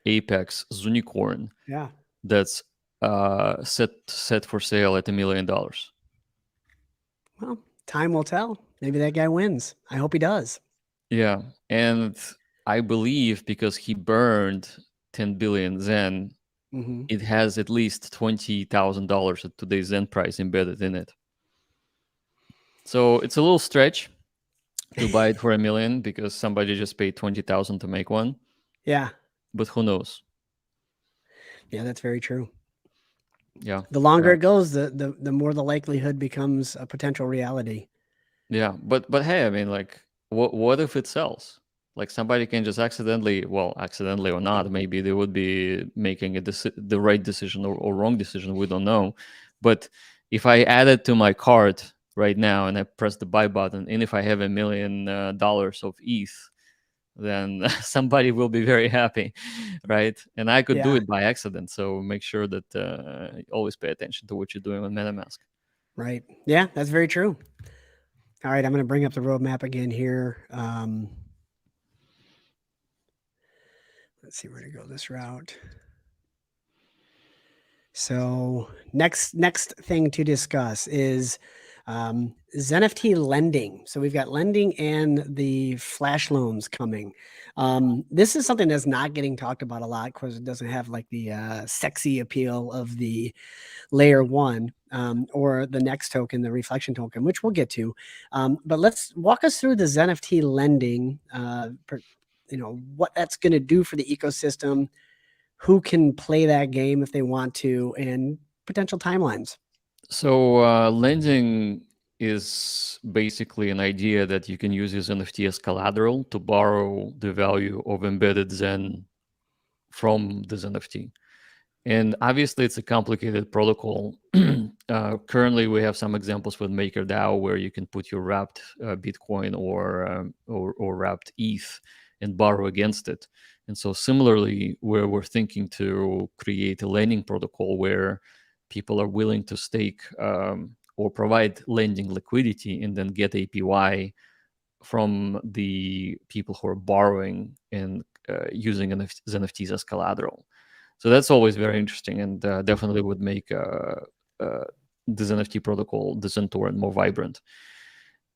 Apex unicorn Yeah. that's set for sale at $1 million. Well, time will tell. Maybe that guy wins. I hope he does. Yeah, and I believe because he burned 10 billion Zen, Mm-hmm. it has at least $20,000 at today's Zen price embedded in it. So it's a little stretch to buy it for $1 million because somebody just paid 20,000 to make one. Yeah. But who knows? Yeah, that's very true. Yeah. The longer it goes, the more the likelihood becomes a potential reality. Yeah, but hey, I mean, like, what if it sells? Like somebody can just accidentally, well, accidentally or not, maybe they would be making the right decision or wrong decision. We don't know. But if I add it to my cart right now and I press the buy button, and if I have $1 million of ETH, then somebody will be very happy, right? And I could do Yeah. it by accident. So make sure that always pay attention to what you're doing on MetaMask. Right. Yeah, that's very true. All right, I'm going to bring up the roadmap again here. let's see where to go this route. So next thing to discuss is XeNFT lending. So we've got lending and the flash loans coming. This is something that's not getting talked about a lot because it doesn't have like the sexy appeal of the layer one or the next token, the reflection token, which we'll get to. But let's walk us through the XeNFT lending, what that's going to do for the ecosystem, who can play that game if they want to, and potential timelines. So lending is basically an idea that you can use this NFT as collateral to borrow the value of embedded Zen from this NFT. And obviously, it's a complicated protocol. Currently, we have some examples with MakerDAO where you can put your wrapped Bitcoin or wrapped ETH and borrow against it. And so, similarly, where we're thinking to create a lending protocol where people are willing to stake or provide lending liquidity and then get APY from the people who are borrowing and using NFTs as collateral. So that's always very interesting, and definitely would make this NFT protocol, the Zen Torrent, more vibrant.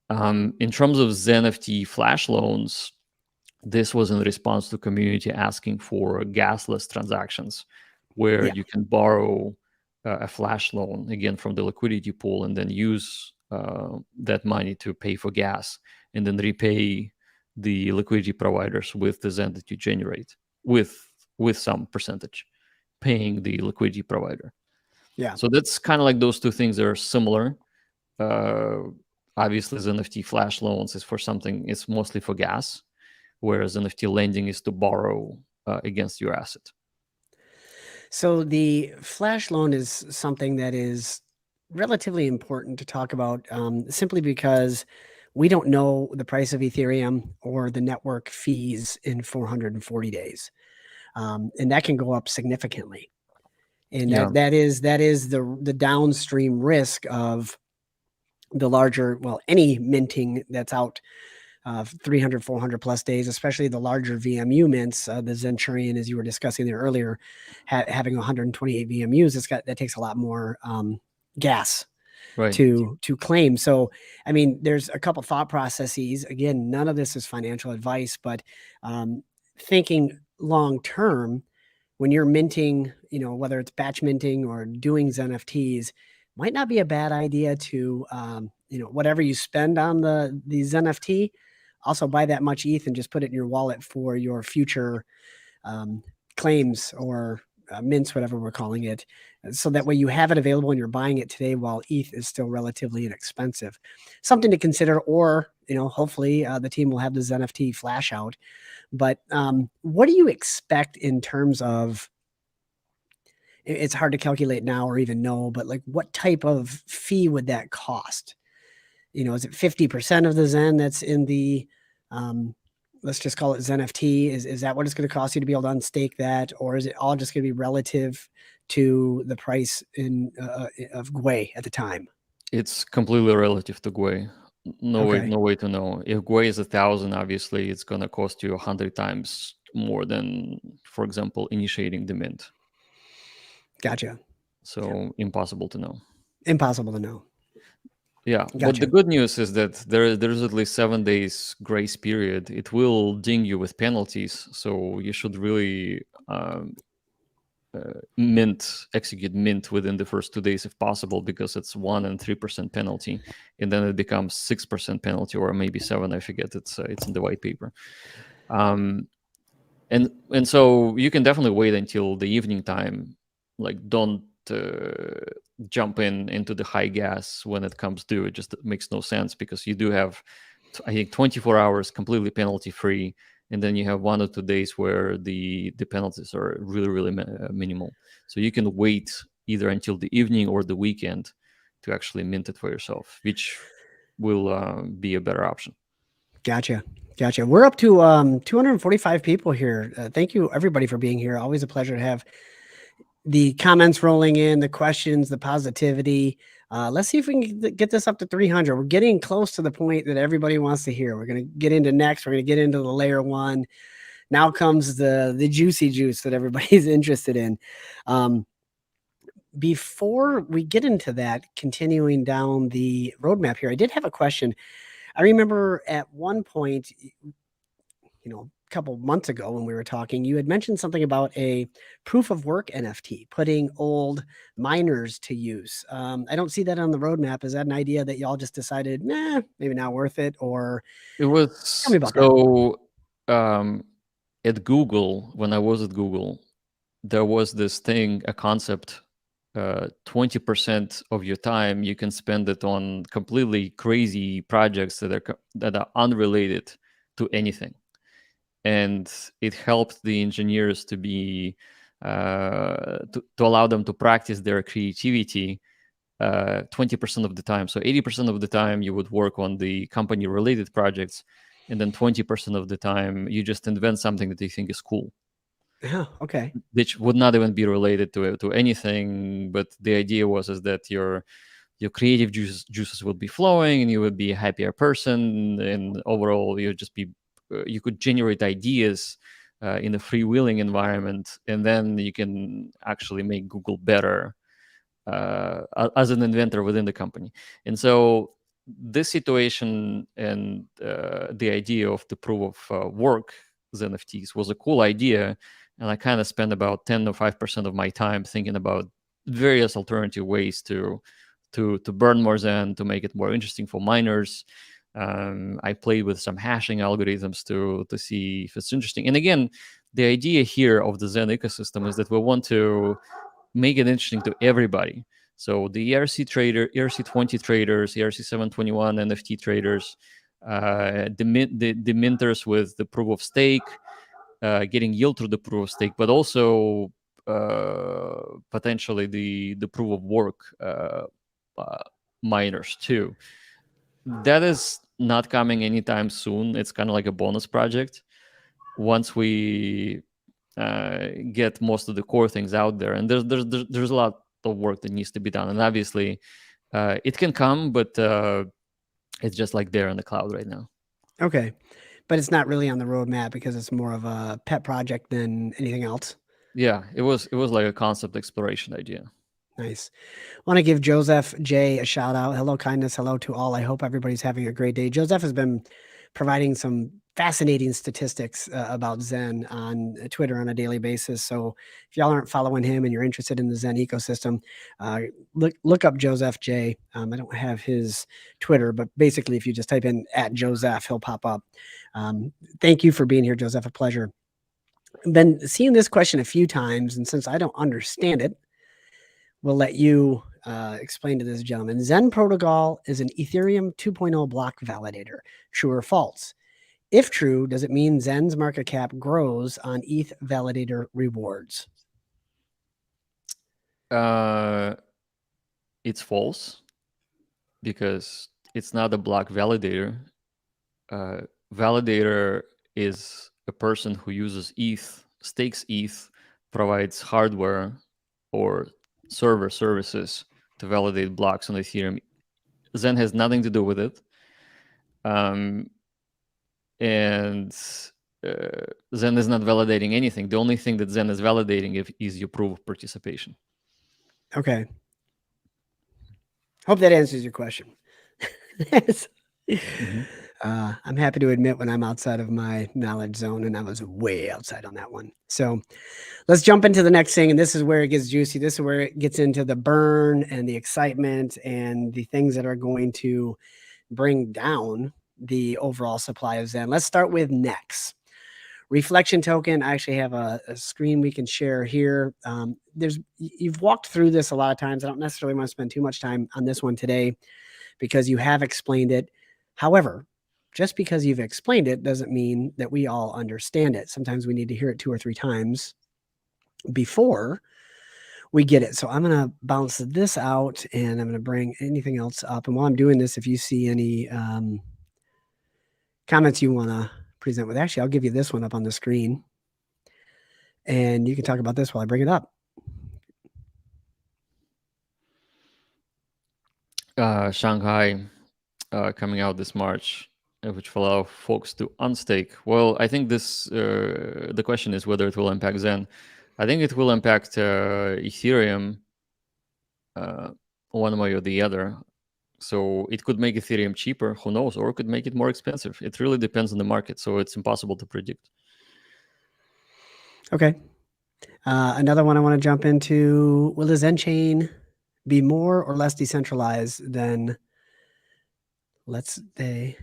In terms of XeNFT flash loans, this was in response to community asking for gasless transactions, where you can borrow a flash loan, again, from the liquidity pool, and then use that money to pay for gas, and then repay the liquidity providers with the Zen that you generate with some percentage, paying the liquidity provider. Yeah. So that's kind of like those two things are similar. Obviously, the NFT flash loans is for something, it's mostly for gas, whereas NFT lending is to borrow against your asset. So the flash loan is something that is relatively important to talk about, simply because we don't know the price of Ethereum or the network fees in 440 days. And that can go up significantly. And that is the downstream risk of the larger, any minting that's out 300, 400 plus days, especially the larger VMU mints, the Zenturion, as you were discussing there earlier, having 128 VMUs, that takes a lot more gas to claim. So, I mean, there's a couple thought processes. Again, none of this is financial advice, but thinking long term, when you're minting, whether it's batch minting or doing XeNFTs, might not be a bad idea to, whatever you spend on the XeNFT, also buy that much ETH and just put it in your wallet for your future claims or mints, whatever we're calling it. So that way you have it available and you're buying it today while ETH is still relatively inexpensive. Something to consider, or, hopefully the team will have the XeNFT flash out. But what do you expect in terms of, it's hard to calculate now or even know, but like what type of fee would that cost? Is it 50% of the Zen that's in the, let's just call it XeNFT? Is that what it's going to cost you to be able to unstake that? Or is it all just going to be relative to the price of Gwei at the time? It's completely relative to Gwei. No way to know. If Gwei is 1,000, obviously it's going to cost you 100 times more than, for example, initiating the mint. Gotcha. So impossible to know. Impossible to know. Yeah, gotcha. But the good news is that there's at least 7 days grace period. It will ding you with penalties, so you should really execute mint within the first 2 days if possible, because it's 1% and 3% penalty, and then it becomes 6% penalty, or maybe 7. I forget. It's in the white paper. And so you can definitely wait until the evening time. Like, don't jump into the high gas when it comes due. It just makes no sense, because you do have, I think, 24 hours completely penalty free, and then you have 1 or 2 days where the penalties are really, really minimal. So you can wait either until the evening or the weekend to actually mint it for yourself, which will be a better option. Gotcha. We're up to 245 people here. Thank you, everybody, for being here. Always a pleasure to have the comments rolling in, the questions, the positivity. Let's see if we can get this up to 300. We're getting close to the point that everybody wants to hear. We're going to get into next. We're going to get into the layer one. now comes the juicy juice that everybody's interested in. Before we get into that, continuing down the roadmap here, I did have a question. I remember at one point, a couple months ago when we were talking, you had mentioned something about a proof of work NFT, putting old miners to use. I don't see that on the roadmap. Is that an idea that y'all just decided, nah, maybe not worth it? Or It tell was me about that. so at Google, when I was at Google, there was this thing, a concept, 20% of your time you can spend it on completely crazy projects that are unrelated to anything, and it helped the engineers to be to allow them to practice their creativity 20% of the time. So 80% of the time you would work on the company related projects, and then 20% of the time you just invent something that you think is cool, Oh, okay. which would not even be related to anything. But the idea was is that your creative juices would be flowing, and you would be a happier person, and overall you would just be you could generate ideas in a freewheeling environment, and then you can actually make Google better as an inventor within the company. And so this situation and the idea of the proof of work NFTs was a cool idea, and I kind of spent about 10 or 5% of my time thinking about various alternative ways to burn more Zen, to make it more interesting for miners. I played with some hashing algorithms to see if it's interesting. And again, the idea here of the Zen ecosystem is that we want to make it interesting to everybody. So the ERC trader, ERC20 traders, ERC721 NFT traders, the minters with the proof of stake, getting yield through the proof of stake, but also potentially the proof of work miners too. That is not coming anytime soon. It's kind of like a bonus project. Once we get most of the core things out there, and there's a lot of work that needs to be done, and obviously it can come, but it's just like there in the cloud right now. Okay. But it's not really on the roadmap because it's more of a pet project than anything else. Yeah, it was like a concept exploration idea. Nice. I want to give Joseph J a shout out. Hello, kindness. Hello to all. I hope everybody's having a great day. Joseph has been providing some fascinating statistics about Zen on Twitter on a daily basis. So if y'all aren't following him and you're interested in the Zen ecosystem, look up Joseph J. I don't have his Twitter, but basically, if you just type in @Joseph, he'll pop up. Thank you for being here, Joseph. A pleasure. Been seeing this question a few times, and since I don't understand it, we'll let you explain to this gentleman. Zen Protocol is an Ethereum 2.0 block validator. True or false? If true, does it mean Zen's market cap grows on ETH validator rewards? It's false, because it's not a block validator. Validator is a person who uses ETH, stakes ETH, provides hardware or server services to validate blocks on Ethereum. Zen has nothing to do with it. And Zen is not validating anything. The only thing that Zen is validating is your proof of participation. Okay. Hope that answers your question. I'm happy to admit when I'm outside of my knowledge zone, and I was way outside on that one. So let's jump into the next thing. And this is where it gets juicy. This is where it gets into the burn and the excitement and the things that are going to bring down the overall supply of Zen. Let's start with Nex. Reflection token. I actually have a screen we can share here. You've walked through this a lot of times. I don't necessarily want to spend too much time on this one today because you have explained it. However, just because you've explained it doesn't mean that we all understand it. Sometimes we need to hear it 2 or 3 times before we get it. So I'm going to bounce this out, and I'm going to bring anything else up. And while I'm doing this, if you see any comments you want to present with, actually, I'll give you this one up on the screen, and you can talk about this while I bring it up. Shanghai coming out this March. which will allow folks to unstake. Well, I think this the question is whether it will impact Zen. I think it will impact Ethereum one way or the other. So it could make Ethereum cheaper, who knows, or it could make it more expensive. It really depends on the market, so it's impossible to predict. Okay. Another one I want to jump into: will the Zen chain be more or less decentralized than, let's say,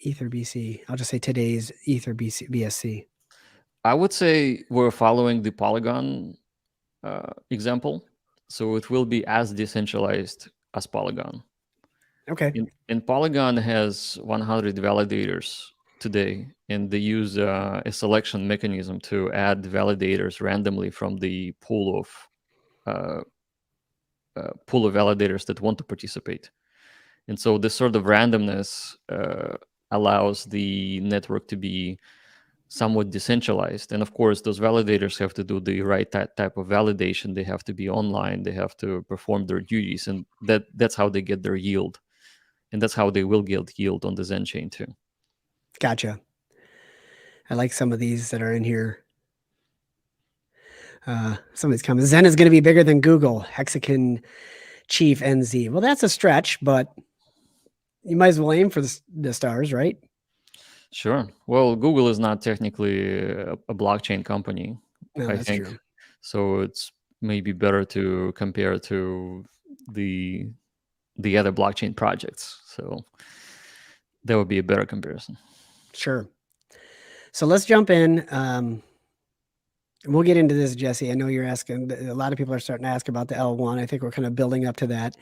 Ether BC? I'll just say today's Ether BSC. I would say we're following the Polygon example, so it will be as decentralized as Polygon. Okay. And Polygon has 100 validators today, and they use a selection mechanism to add validators randomly from the pool of validators that want to participate. And so this sort of randomness allows the network to be somewhat decentralized. And of course, those validators have to do the right type of validation. They have to be online. They have to perform their duties, and that's how they get their yield. And that's how they will get yield on the Zen chain too. Gotcha. I like some of these that are in here. Some of these comments. Zen is going to be bigger than Google. Hexagon Chief NZ. Well, that's a stretch, but you might as well aim for the stars, right? Sure. Well, Google is not technically a blockchain company, No, I that's think. true. So it's maybe better to compare to the other blockchain projects. So that would be a better comparison. Sure. So let's jump in. We'll get into this, Jesse. I know you're asking. A lot of people are starting to ask about the L1. I think we're kind of building up to that.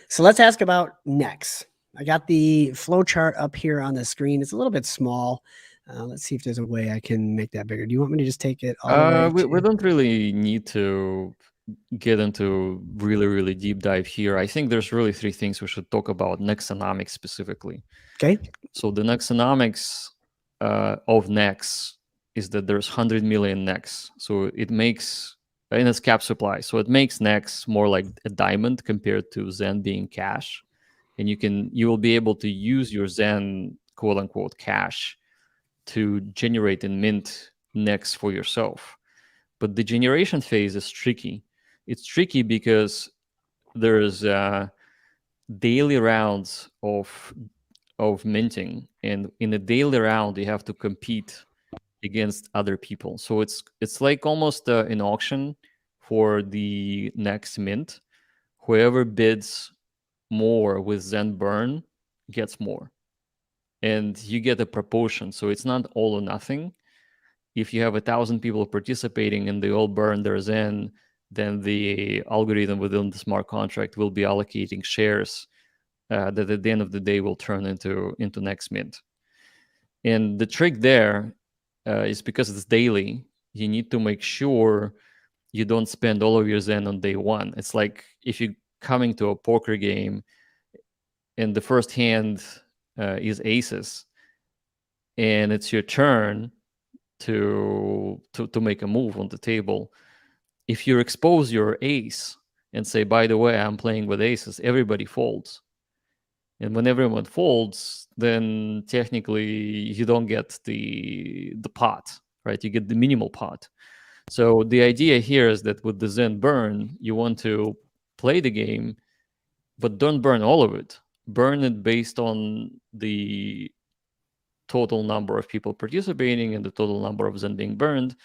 So let's ask about NEX. I got the flow chart up here on the screen. It's a little bit small. Let's see if there's a way I can make that bigger. Do you want me to just take it all the way? We don't really need to get into really deep dive here. I think there's really three things we should talk about Nexonomics specifically. Okay. So the Nexonomics of Nex is that there's 100 million Nex. So it makes, in its cap supply, so it makes Nex more like a diamond compared to Zen being cash. And you will be able to use your Zen quote unquote cash to generate and mint Nex for yourself. But the generation phase is tricky. It's tricky because there's daily rounds of minting, and in a daily round you have to compete against other people. So it's like almost an auction for the next mint. Whoever bids more with Zen burn gets more, and you get a proportion. So it's not all or nothing. If you have 1,000 people participating and they all burn their Zen, then the algorithm within the smart contract will be allocating shares that at the end of the day will turn into next mint. And the trick there is because it's daily, you need to make sure you don't spend all of your Zen on day one. It's like if you're coming to a poker game and the first hand is aces and it's your turn to make a move on the table. If you expose your ace and say, by the way, I'm playing with aces, everybody folds. And when everyone folds, then technically you don't get the pot, right? You get the minimal pot. So the idea here is that with the Zen burn, you want to play the game, but don't burn all of it. Burn it based on the total number of people participating and the total number of Zen being burned.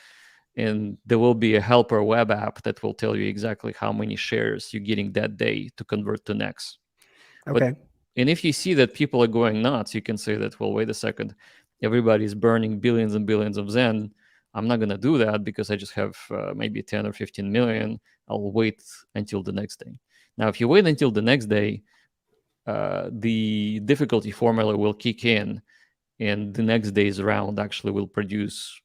And there will be a helper web app that will tell you exactly how many shares you're getting that day to convert to Nex. Okay. And if you see that people are going nuts, you can say that, well, wait a second, everybody's burning billions and billions of Zen. I'm not going to do that because I just have maybe 10 or 15 million. I'll wait until the next day. Now, if you wait until the next day, the difficulty formula will kick in, and the next day's round actually will produce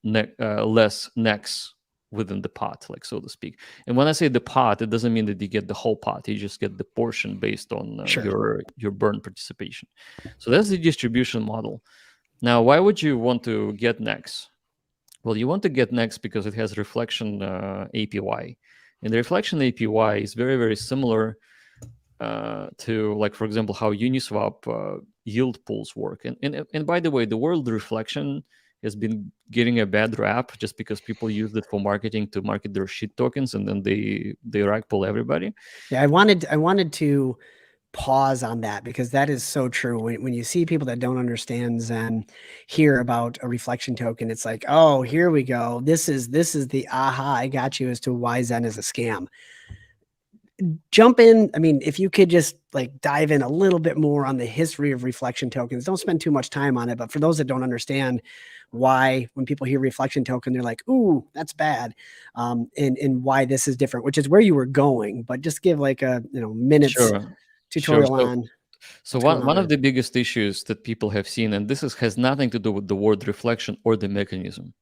less Nex within the pot, like so to speak. And when I say the pot, it doesn't mean that you get the whole pot. You just get the portion based on Sure. your burn participation. So that's the distribution model. Now, why would you want to get Nex? Well, you want to get Nex because it has reflection APY. And the reflection APY is very, very similar to, like, for example, how Uniswap yield pools work. And by the way, the word reflection has been getting a bad rap just because people use it for marketing to market their shit tokens, and then they rag pull everybody. Yeah, I wanted to pause on that because that is so true. When you see people that don't understand Zen hear about a reflection token, it's like, oh, here we go. This is the aha, I got you as to why Zen is a scam. Jump in. I mean, if you could just like dive in a little bit more on the history of reflection tokens. Don't spend too much time on it, but for those that don't understand why when people hear reflection token, they're like, ooh, that's bad. And why this is different, which is where you were going, but just give like a minutes Sure, sure. tutorial on So what's going one on of there. the biggest issues that people have seen, and this has nothing to do with the word reflection or the mechanism.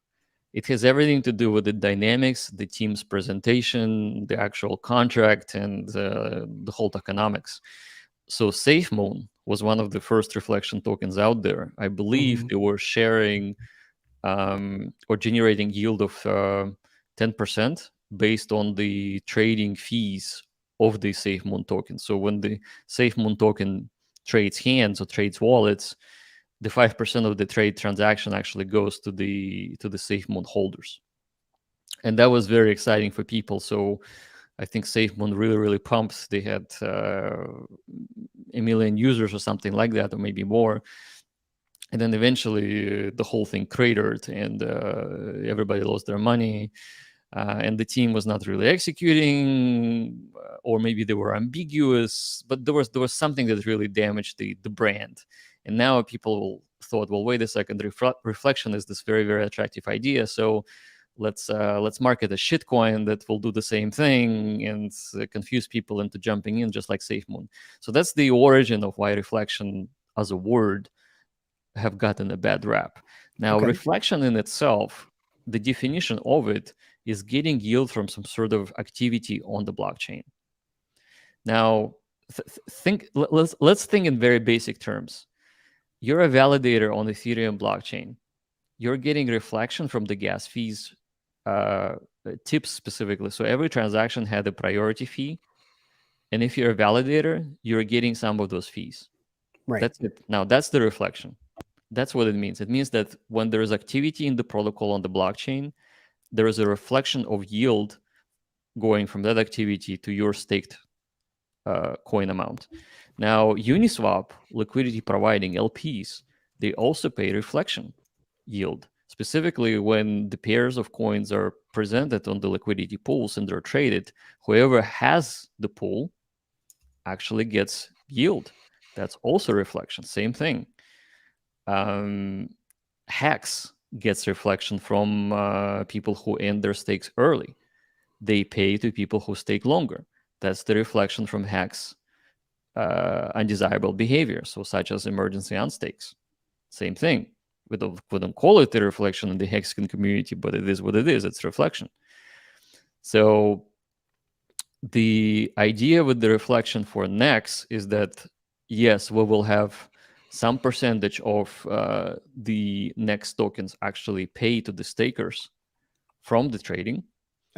It has everything to do with the dynamics, the team's presentation, the actual contract, and the whole tokenomics. So SafeMoon was one of the first reflection tokens out there. I believe they were sharing or generating yield of 10% based on the trading fees of the SafeMoon token. So when the SafeMoon token trades hands or trades wallets, the 5% of the trade transaction actually goes to the SafeMoon holders. And that was very exciting for people. So I think SafeMoon really pumped. They had 1 million users or something like that, or maybe more. And then eventually the whole thing cratered, and everybody lost their money. And the team was not really executing, or maybe they were ambiguous. But there was something that really damaged the brand. And now people thought, well, wait a second, reflection is this very attractive idea. So let's market a shitcoin that will do the same thing and confuse people into jumping in, just like SafeMoon. So that's the origin of why reflection as a word have gotten a bad rap. Now, Okay. reflection in itself, the definition of it is getting yield from some sort of activity on the blockchain. Now, let's think in very basic terms. You're a validator on Ethereum blockchain. You're getting reflection from the gas fees, tips specifically. So every transaction had a priority fee, and if you're a validator, you're getting some of those fees. Right. That's it. Now that's the reflection. That's what it means. It means that when there is activity in the protocol on the blockchain, there is a reflection of yield going from that activity to your staked coin amount. Now, Uniswap, liquidity providing LPs, they also pay reflection yield, specifically when the pairs of coins are presented on the liquidity pools and they're traded. Whoever has the pool actually gets yield. That's also reflection. Same thing. Hex gets reflection from people who end their stakes early. They pay to people who stake longer. That's the reflection from Hex undesirable behavior, so such as emergency unstakes. Same thing. We don't call it a reflection in the Hexagon community, but it is what it is. It's reflection. So the idea with the reflection for Nex is that, yes, we will have some percentage of the Nex tokens actually pay to the stakers from the trading.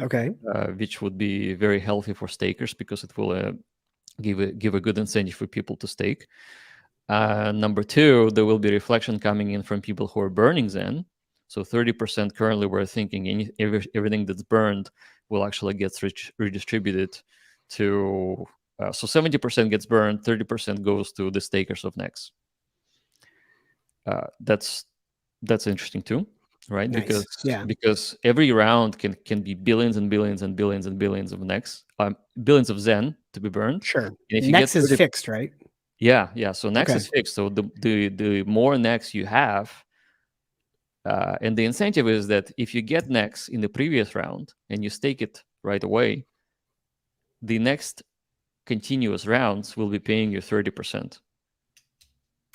Okay. Which would be very healthy for stakers because it will give a good incentive for people to stake. Number two, there will be reflection coming in from people who are burning Zen. So 30% currently we're thinking everything that's burned will actually get redistributed to. So 70% gets burned, 30% goes to the stakers of Nex. That's interesting too, right? Nice. Yeah. Because every round can be billions and billions and billions and billions of Nex, billions of Zen to be burned. Sure. And if you Next get is 30, fixed, right? yeah. So Nex Okay. is fixed. So the more Nex you have, and the incentive is that if you get Nex in the previous round and you stake it right away, the next continuous rounds will be paying you 30%.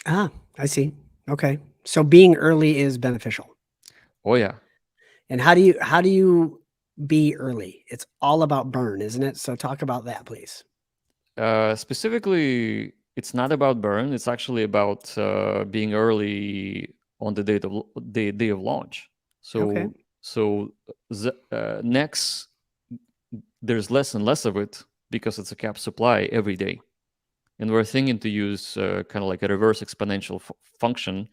Ah, I see. Okay. So being early is beneficial. Oh yeah. And how do you be early? It's all about burn, isn't it? So talk about that, please. Specifically, it's not about burn. It's actually about being early on the day of launch. Okay. So Nex, there's less and less of it because it's a cap supply every day. and we're thinking to use kind of like a reverse exponential function,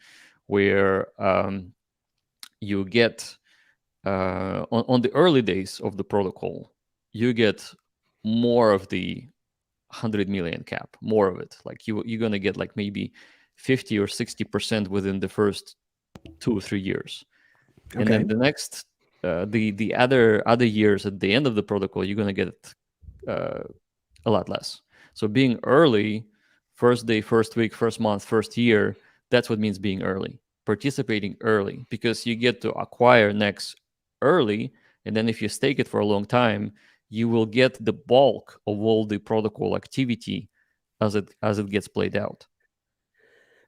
where you get on the early days of the protocol, you get more of the 100 million cap, more of it. Like you're gonna get like maybe 50 or 60% within the first 2 or 3 years, and Okay. then the next the other years at the end of the protocol, you're gonna get uh, a lot less. So being early, first day, first week, first month, first year, that's what means being early, participating early, because you get to acquire next early. And then if you stake it for a long time, you will get the bulk of all the protocol activity as it gets played out.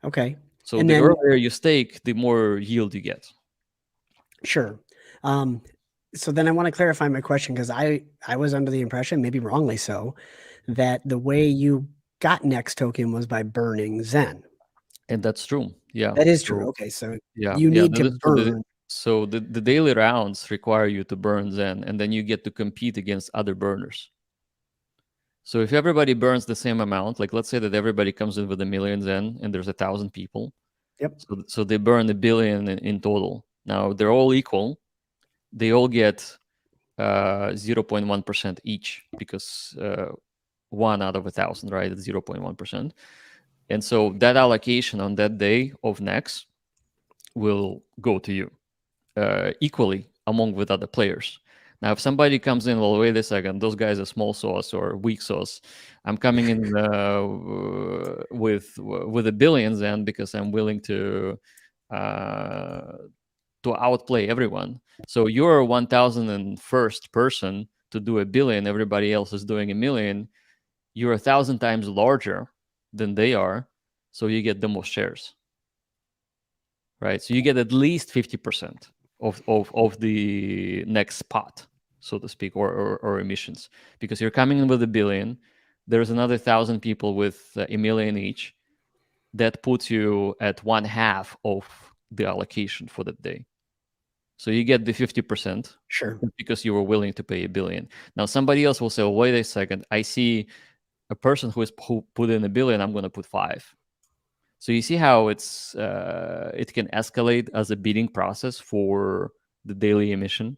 Okay. So And the then, earlier you stake, the more yield you get. sure. Um, so then I want to clarify my question, because I was under the impression, maybe wrongly so, that the way you got Next token was by burning Zen. And that's true. Yeah. That is true. So Okay, so yeah, you yeah. need to burn. So the daily rounds require you to burn Zen, and then you get to compete against other burners. So if everybody burns the same amount, like let's say that everybody comes in with 1 million Zen and there's 1,000 people, Yep. so they burn 1 billion in total. Now they're all equal. They all get 0.1% each, because 1 out of 1,000, right? It's 0.1%. And so that allocation on that day of next will go to you equally among with other players. Now, if somebody comes in, well, wait a second, those guys are small sauce or weak sauce. I'm coming in with 1 billion Zen because I'm willing uh, to outplay everyone. So you're 1,001st person to do 1 billion. Everybody else is doing 1 million. You're 1,000 times larger than they are, so you get the most shares, right? So you get at least 50% of the next spot, so to speak, or emissions, because you're coming in with 1 billion. There's another 1,000 people with 1 million each. That puts you at 1/2 of the allocation for that day. So you get the 50%, Sure. because you were willing to pay 1 billion. Now somebody else will say, well, wait a second, I see a person who put in 1 billion, I'm going to put 5. So you see how it can escalate as a bidding process for the daily emission.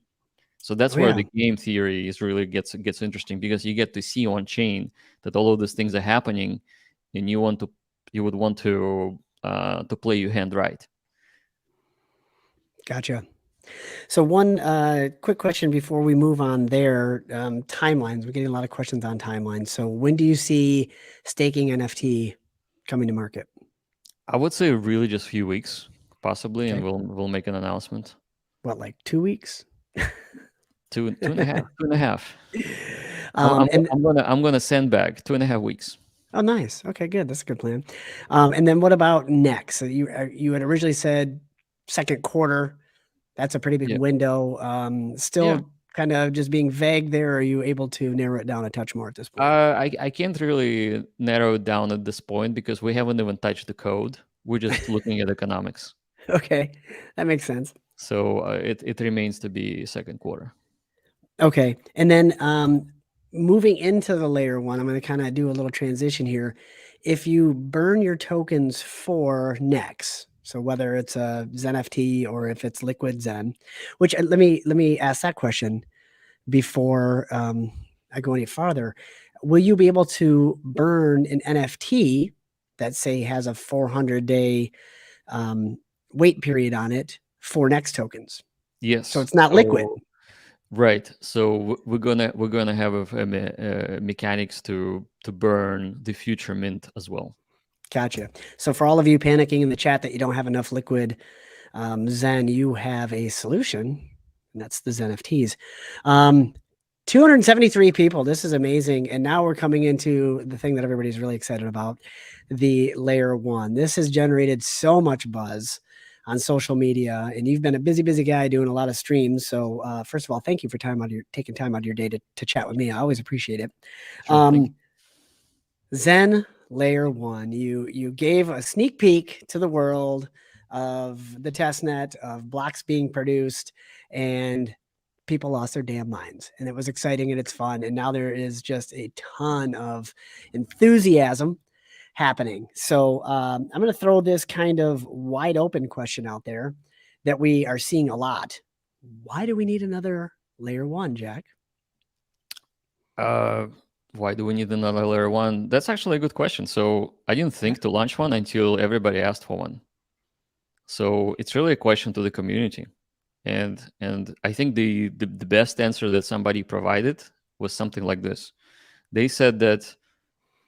So that's Oh where yeah. the game theory is really gets interesting, because you get to see on chain that all of these things are happening, and you would want to play your hand right. Gotcha. So one quick question before we move on there, timelines. We're getting a lot of questions on timelines. So when do you see staking NFT coming to market? I would say really just a few weeks, possibly, and Okay. we'll make an announcement. What, like 2 weeks? Two and a half, 2.5. I'm, And I'm gonna send back 2.5 weeks. oh, nice. Okay, good. That's a good plan. And then what about next? So you had originally said second quarter. That's a pretty big Yeah, window. yeah. Still kind of just being vague there. Are you able to narrow it down a touch more at this point? I can't really narrow it down at this point, because we haven't even touched the code. We're just looking at economics. Okay, that makes sense. So it remains to be second quarter. Okay, and then moving into the layer one, I'm going to kind of do a little transition here. If you burn your tokens for Nex, so whether it's a XenFT or if it's Liquid Zen, which let me ask that question before I go any farther. Will you be able to burn an NFT that say has a 400-day wait period on it for Nex tokens? Yes. So it's not liquid. Right. So we're gonna have mechanics to burn the future mint as well. Gotcha. So for all of you panicking in the chat that you don't have enough liquid Zen, you have a solution, and that's the XenFTs. 273 people. This is amazing. And now we're coming into the thing that everybody's really excited about, the layer one. This has generated so much buzz on social media, and you've been a busy, busy guy doing a lot of streams. So first of all, thank you for taking time out of your day to chat with me. I always appreciate it. Sure. Thank you. Xen Layer 1, you gave a sneak peek to the world of the testnet, of blocks being produced, and people lost their damn minds. And it was exciting and it's fun. And now there is just a ton of enthusiasm. happening. So I'm going to throw this kind of wide open question out there that we are seeing a lot. Why do we need another layer one, Jack? Why do we need another layer one? That's actually a good question. So I didn't think to launch one until everybody asked for one. So it's really a question to the community. And I think the best answer that somebody provided was something like this. They said that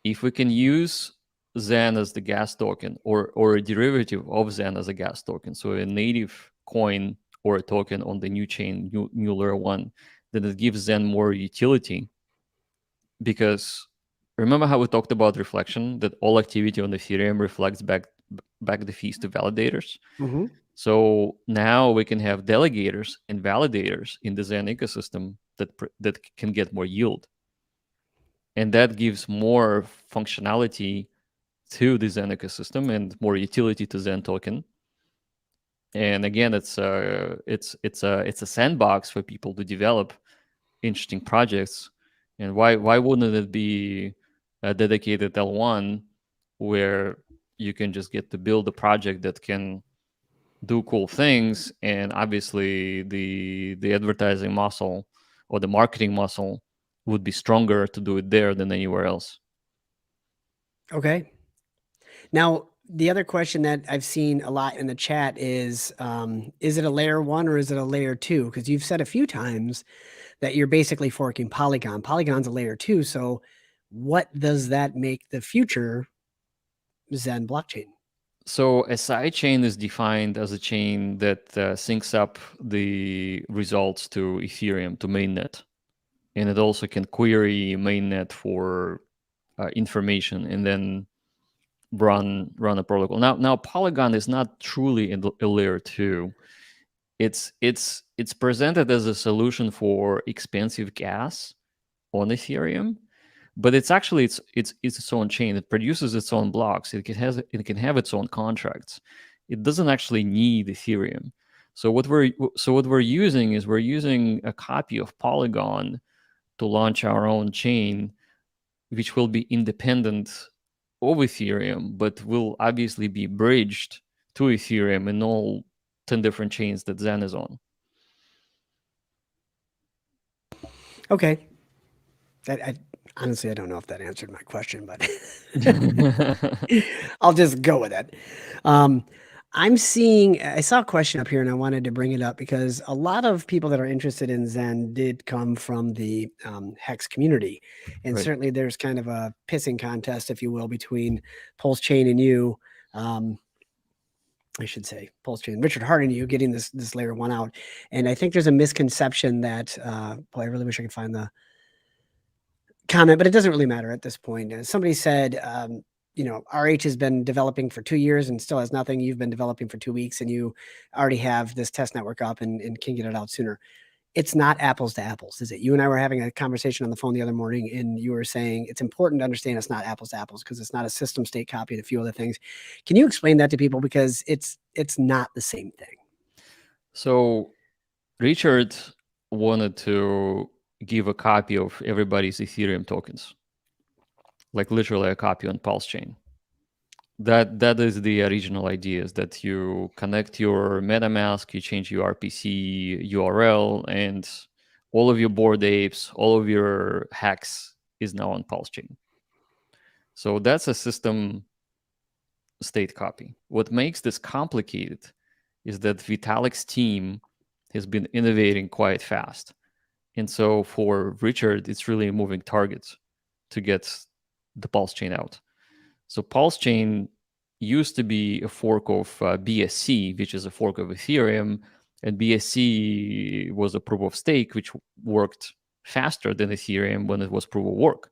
if we can use Xen as the gas token or a derivative of Xen as a gas token, so a native coin or a token on the new chain, new layer one, then it gives Xen more utility. Because remember how we talked about reflection, that all activity on Ethereum reflects back the fees to validators. Mm-hmm. So now we can have delegators and validators in the Xen ecosystem that can get more yield, and that gives more functionality to the Xen ecosystem and more utility to Xen token. And again, it's a sandbox for people to develop interesting projects. And why wouldn't it be a dedicated L1 where you can just get to build a project that can do cool things, and obviously the advertising muscle or the marketing muscle would be stronger to do it there than anywhere else. Okay. Now, the other question that I've seen a lot in the chat is it a layer one or is it a layer two? Because you've said a few times that you're basically forking Polygon. Polygon's a layer two. So what does that make the future Xen blockchain? So a sidechain is defined as a chain that syncs up the results to Ethereum, to mainnet. And it also can query mainnet for information and then run a protocol. Now Polygon is not truly a layer two. It's presented as a solution for expensive gas on Ethereum, but it's actually it's its own chain. It produces its own blocks. It can have its own contracts. It doesn't actually need Ethereum. So what we're using is we're using a copy of Polygon to launch our own chain, which will be independent of Ethereum, but will obviously be bridged to Ethereum in all 10 different chains that Xen is on. Okay. Honestly, I don't know if that answered my question, but I'll just go with it. I saw a question up here and I wanted to bring it up because a lot of people that are interested in Xen did come from the Hex community. And Right. certainly there's kind of a pissing contest, if you will, between Pulse Chain and you. I should say Pulse Chain, Richard Hart and you getting this layer one out. And I think there's a misconception that, boy, I really wish I could find the comment, but it doesn't really matter at this point. Somebody said, RH has been developing for 2 years and still has nothing. You've been developing for 2 weeks and you already have this test network up and can get it out sooner. It's not apples to apples, is it? You and I were having a conversation on the phone the other morning and you were saying it's important to understand it's not apples to apples because it's not a system state copy and a few other things. Can you explain that to people? Because it's not the same thing. So Richard wanted to give a copy of everybody's Ethereum tokens, like literally a copy on Pulse Chain. That is the original idea, is that you connect your MetaMask, you change your RPC URL, and all of your Bored Apes, all of your hacks is now on Pulse Chain. So that's a system state copy. What makes this complicated is that Vitalik's team has been innovating quite fast. And so for Richard, it's really a moving target to get the Pulse Chain out. So Pulse Chain used to be a fork of BSC, which is a fork of Ethereum, and BSC was a proof of stake, which worked faster than Ethereum when it was proof of work.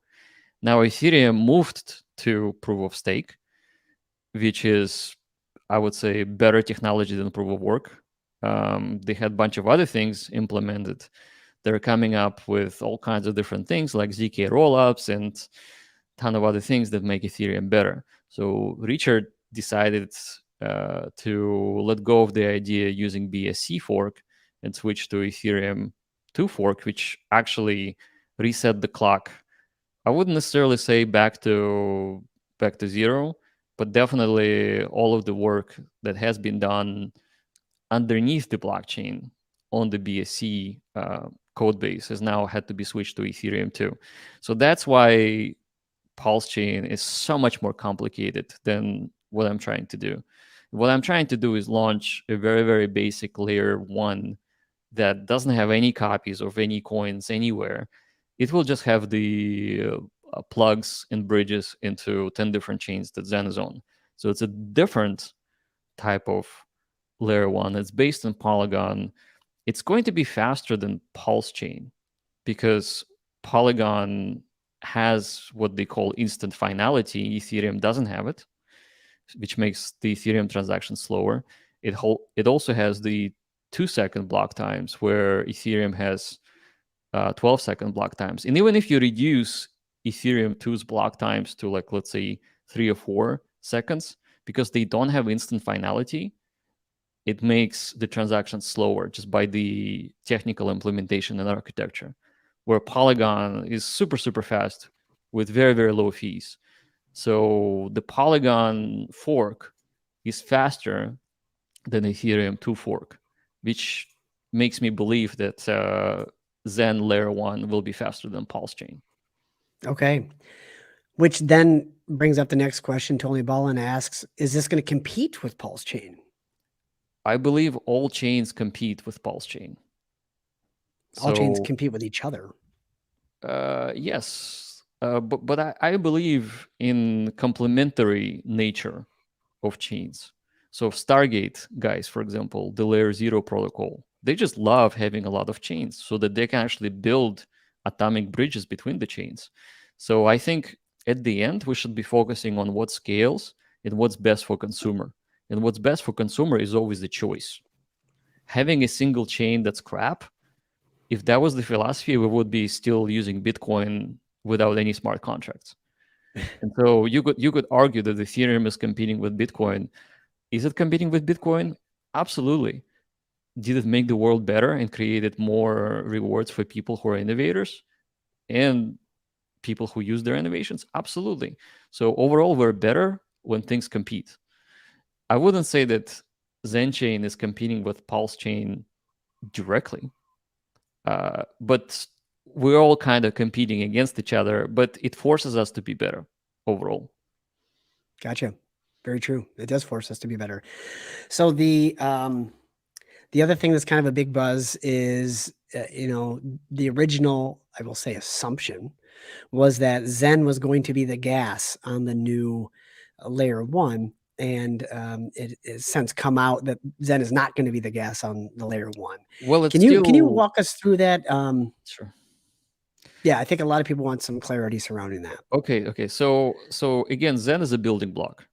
Now Ethereum moved to proof of stake, which is, I would say, better technology than proof of work. They had a bunch of other things implemented. They're coming up with all kinds of different things like ZK rollups and a ton of other things that make Ethereum better. So Richard decided to let go of the idea using BSC fork and switch to Ethereum 2 fork, which actually reset the clock. I wouldn't necessarily say back to back to zero, but definitely all of the work that has been done underneath the blockchain on the BSC code base has now had to be switched to Ethereum too. So that's why Pulse chain is so much more complicated than what I'm trying to do. What I'm trying to do is launch a very, very basic layer one that doesn't have any copies of any coins anywhere. It will just have the plugs and bridges into 10 different chains that Zen is on. So it's a different type of layer one. It's based on Polygon. It's going to be faster than Pulse chain because Polygon has what they call instant finality. Ethereum doesn't have it, which makes the Ethereum transaction slower. It also has the 2-second block times, where Ethereum has 12-second block times. And even if you reduce Ethereum 2's block times to, like, let's say 3 or 4 seconds, because they don't have instant finality, it makes the transaction slower just by the technical implementation and architecture, where Polygon is super, super fast with very, very low fees. So the Polygon fork is faster than Ethereum 2 fork, which makes me believe that Xen Layer 1 will be faster than Pulse Chain. Okay. Which then brings up the next question. Tony Ballin asks, is this going to compete with Pulse Chain? I believe all chains compete with Pulse Chain. All chains compete with each other. Yes. But I believe in complementary nature of chains. So Stargate guys, for example, the layer 0 protocol, they just love having a lot of chains so that they can actually build atomic bridges between the chains. So I think at the end, we should be focusing on what scales and what's best for consumer. And what's best for consumer is always the choice. Having a single chain that's crap, if that was the philosophy, we would be still using Bitcoin without any smart contracts. And so you could argue that Ethereum is competing with Bitcoin. Is it competing with Bitcoin? Absolutely. Did it make the world better and created more rewards for people who are innovators and people who use their innovations? Absolutely. So overall, we're better when things compete. I wouldn't say that Zen Chain is competing with Pulse Chain directly, but we're all kind of competing against each other, but it forces us to be better overall. Gotcha. Very true. It does force us to be better. So the other thing that's kind of a big buzz is, the original, I will say, assumption was that Zen was going to be the gas on the new layer one. And it has since come out that Zen is not going to be the gas on the layer one. Well, it's Can you walk us through that? Sure. Yeah, I think a lot of people want some clarity surrounding that. Okay. So again, Zen is a building block.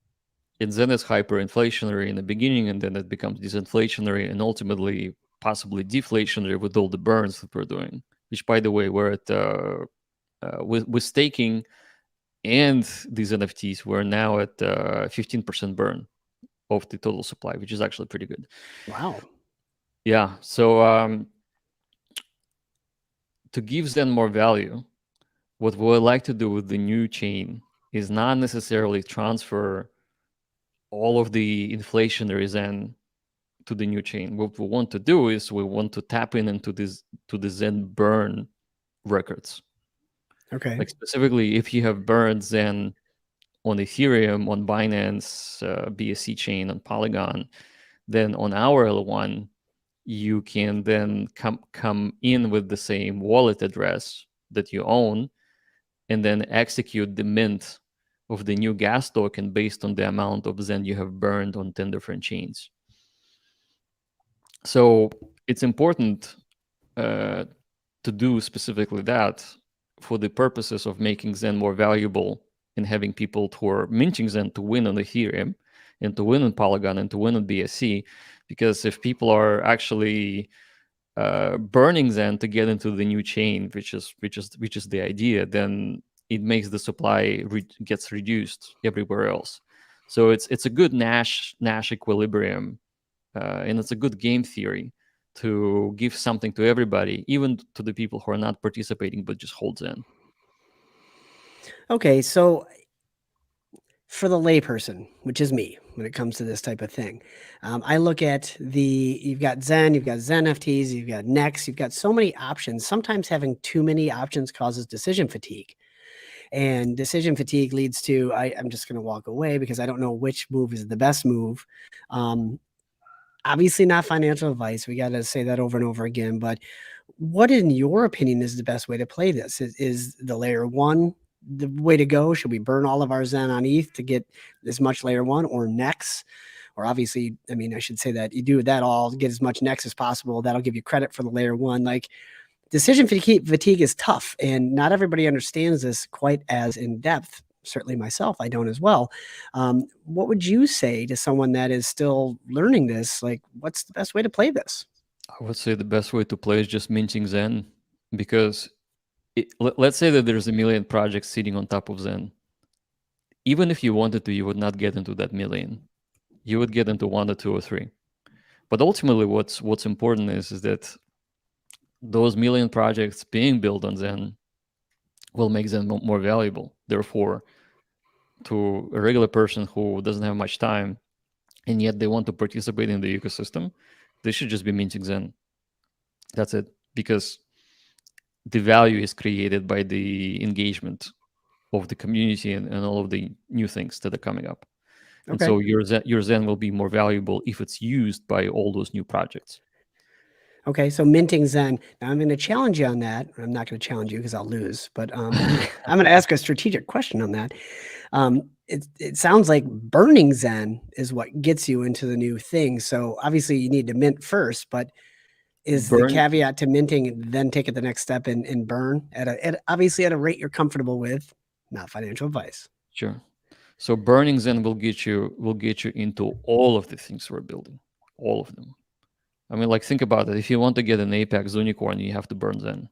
And Zen is hyperinflationary in the beginning, and then it becomes disinflationary, and ultimately possibly deflationary with all the burns that we're doing. Which, by the way, we're at with staking and these NFTs, we're now at 15% burn of the total supply, which is actually pretty good. Wow. Yeah. So to give Zen more value, what we would like to do with the new chain is not necessarily transfer all of the inflationary Zen to the new chain. What we want to do is we want to tap into the Zen burn records. Okay. Like specifically, if you have burned Zen on Ethereum, on Binance, BSC chain, on Polygon, then on our L1, you can then come in with the same wallet address that you own, and then execute the mint of the new gas token based on the amount of Zen you have burned on 10 different chains. So it's important to do specifically that for the purposes of making Zen more valuable and having people who are minting Zen to win on Ethereum and to win on Polygon and to win on BSC. Because if people are actually burning Zen to get into the new chain, which is the idea, then it makes the supply gets reduced everywhere else. So it's a good Nash equilibrium, and it's a good game theory to give something to everybody, even to the people who are not participating but just hold Zen. Okay, so for the layperson, which is me when it comes to this type of thing. I look at you've got Xen, you've got XeNFTs, you've got Next, you've got so many options. Sometimes having too many options causes decision fatigue. And decision fatigue leads to, I'm just going to walk away because I don't know which move is the best move. Obviously not financial advice. We got to say that over and over again. But what, in your opinion, is the best way to play this? Is the layer one the way to go? Should we burn all of our Zen on ETH to get as much layer one, or Next? Or obviously, I mean, I should say that you do that all, get as much Next as possible. That'll give you credit for the layer one. Like, decision fatigue is tough, and not everybody understands this quite as in depth. Certainly myself, I don't as well. What would you say to someone that is still learning this? Like, what's the best way to play this? I would say the best way to play is just minting Zen, because let's say that there's a million projects sitting on top of Zen. Even if you wanted to, you would not get into that million. You would get into one or two or three. But ultimately, what's important is that those million projects being built on Zen will make Zen more valuable. Therefore, to a regular person who doesn't have much time and yet they want to participate in the ecosystem, they should just be minting Zen. That's it. Because the value is created by the engagement of the community and all of the new things that are coming up. And Okay. so your Zen will be more valuable if it's used by all those new projects. Okay, so minting Zen. Now I'm going to challenge you on that. I'm not going to challenge you because I'll lose, but I'm going to ask a strategic question on that. It sounds like burning Zen is what gets you into the new thing. So obviously you need to mint first, but is the caveat to minting then take it the next step and burn obviously at a rate you're comfortable with, not financial advice. Sure. So burning Zen will get you into all of the things we're building, all of them. I mean, like, think about it. If you want to get an Apex unicorn, you have to burn Zen.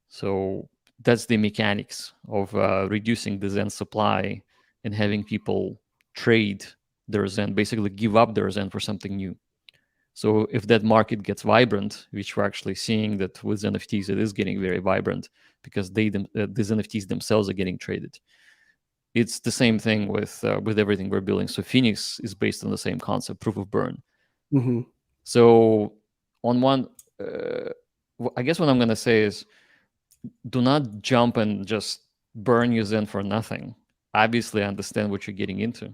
So that's the mechanics of reducing the Zen supply and having people trade their Zen, basically give up their Zen for something new. So if that market gets vibrant, which we're actually seeing that with NFTs, it is getting very vibrant because these NFTs themselves are getting traded. It's the same thing with everything we're building. So Phoenix is based on the same concept, proof of burn. Mm-hmm. So on one, I guess what I'm going to say is, do not jump and just burn your Zen for nothing. Obviously, understand what you're getting into.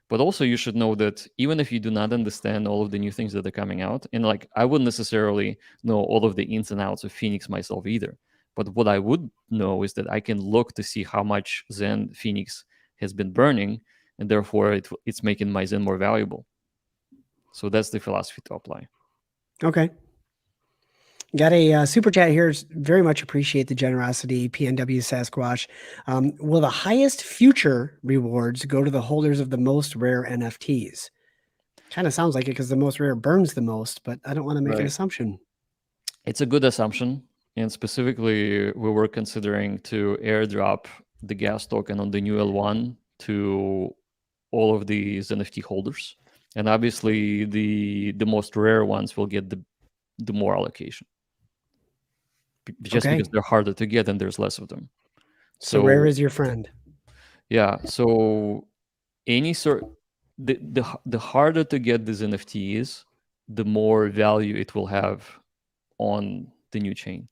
But also, you should know that even if you do not understand all of the new things that are coming out, and like, I wouldn't necessarily know all of the ins and outs of Phoenix myself either. But what I would know is that I can look to see how much Zen Phoenix has been burning, and therefore it's making my Zen more valuable. So that's the philosophy to apply. Okay. Got a super chat here. Very much appreciate the generosity, PNW Sasquatch. Will the highest future rewards go to the holders of the most rare NFTs? Kind of sounds like it because the most rare burns the most, but I don't want to make an assumption. It's a good assumption. And specifically, we were considering to airdrop the gas token on the new L1 to all of these NFT holders. And obviously, the most rare ones will get the more allocation. Just because they're harder to get and there's less of them. So rare is your friend. Yeah. So the harder to get these NFTs, the more value it will have on the new chain.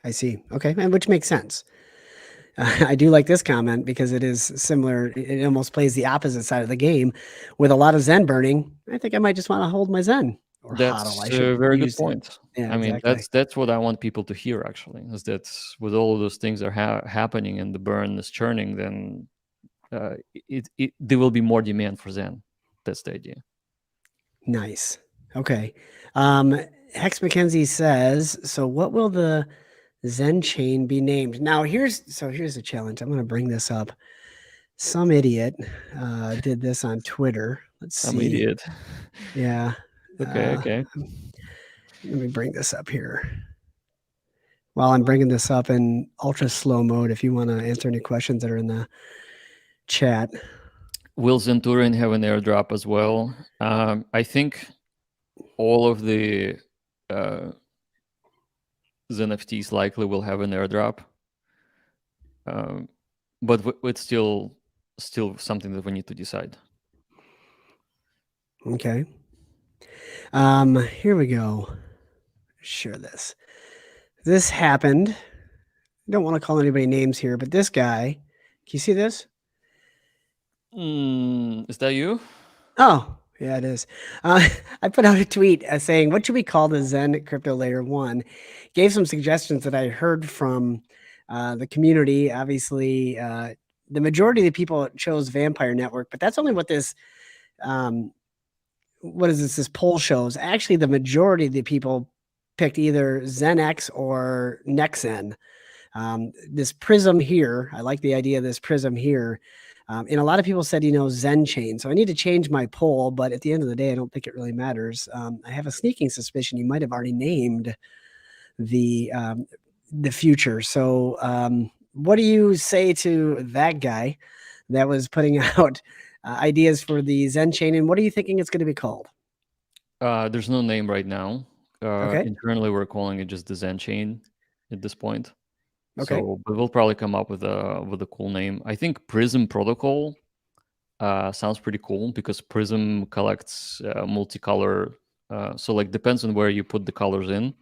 I see. Okay, and which makes sense. I do like this comment because it is similar. It almost plays the opposite side of the game. With a lot of Zen burning, I think I might just want to hold my Zen. Or That's HODL, a very good point. Yeah, I mean, exactly. that's what I want people to hear, actually, is that with all of those things that are happening and the burn is churning, then there will be more demand for Zen. That's the idea. Nice. Okay. Hex McKenzie says, so what will the Zen chain be named? Now here's the challenge. I'm going to bring this up. Some idiot did this on Twitter. Let's see. Some idiot. Yeah. Okay. Let me bring this up here. While I'm bringing this up in ultra slow mode, if you want to answer any questions that are in the chat. Will Zenturion have an airdrop as well? I think all of the NFTs likely will have an airdrop. but it's still something that we need to decide. Okay. Here we go. Share this. This happened. I don't want to call anybody names here, but this guy, can you see this? Is that you? Oh, yeah, it is. I put out a tweet saying, what should we call the XEN Crypto Layer 1? Gave some suggestions that I heard from the community. Obviously, the majority of the people chose Vampire Network, but that's only what this, what is this poll shows. Actually, the majority of the people picked either XenX or NextZen. This prism here, I like the idea of this prism here. And a lot of people said, Zen chain. So I need to change my poll, but at the end of the day, I don't think it really matters. I have a sneaking suspicion you might have already named the future. So what do you say to that guy that was putting out ideas for the Zen chain? And what are you thinking it's going to be called? There's no name right now. Okay. Internally, we're calling it just the Zen chain at this point. Okay. So, but we'll probably come up with a cool name. I think Prism Protocol sounds pretty cool because Prism collects multicolor. So, like, depends on where you put the colors in.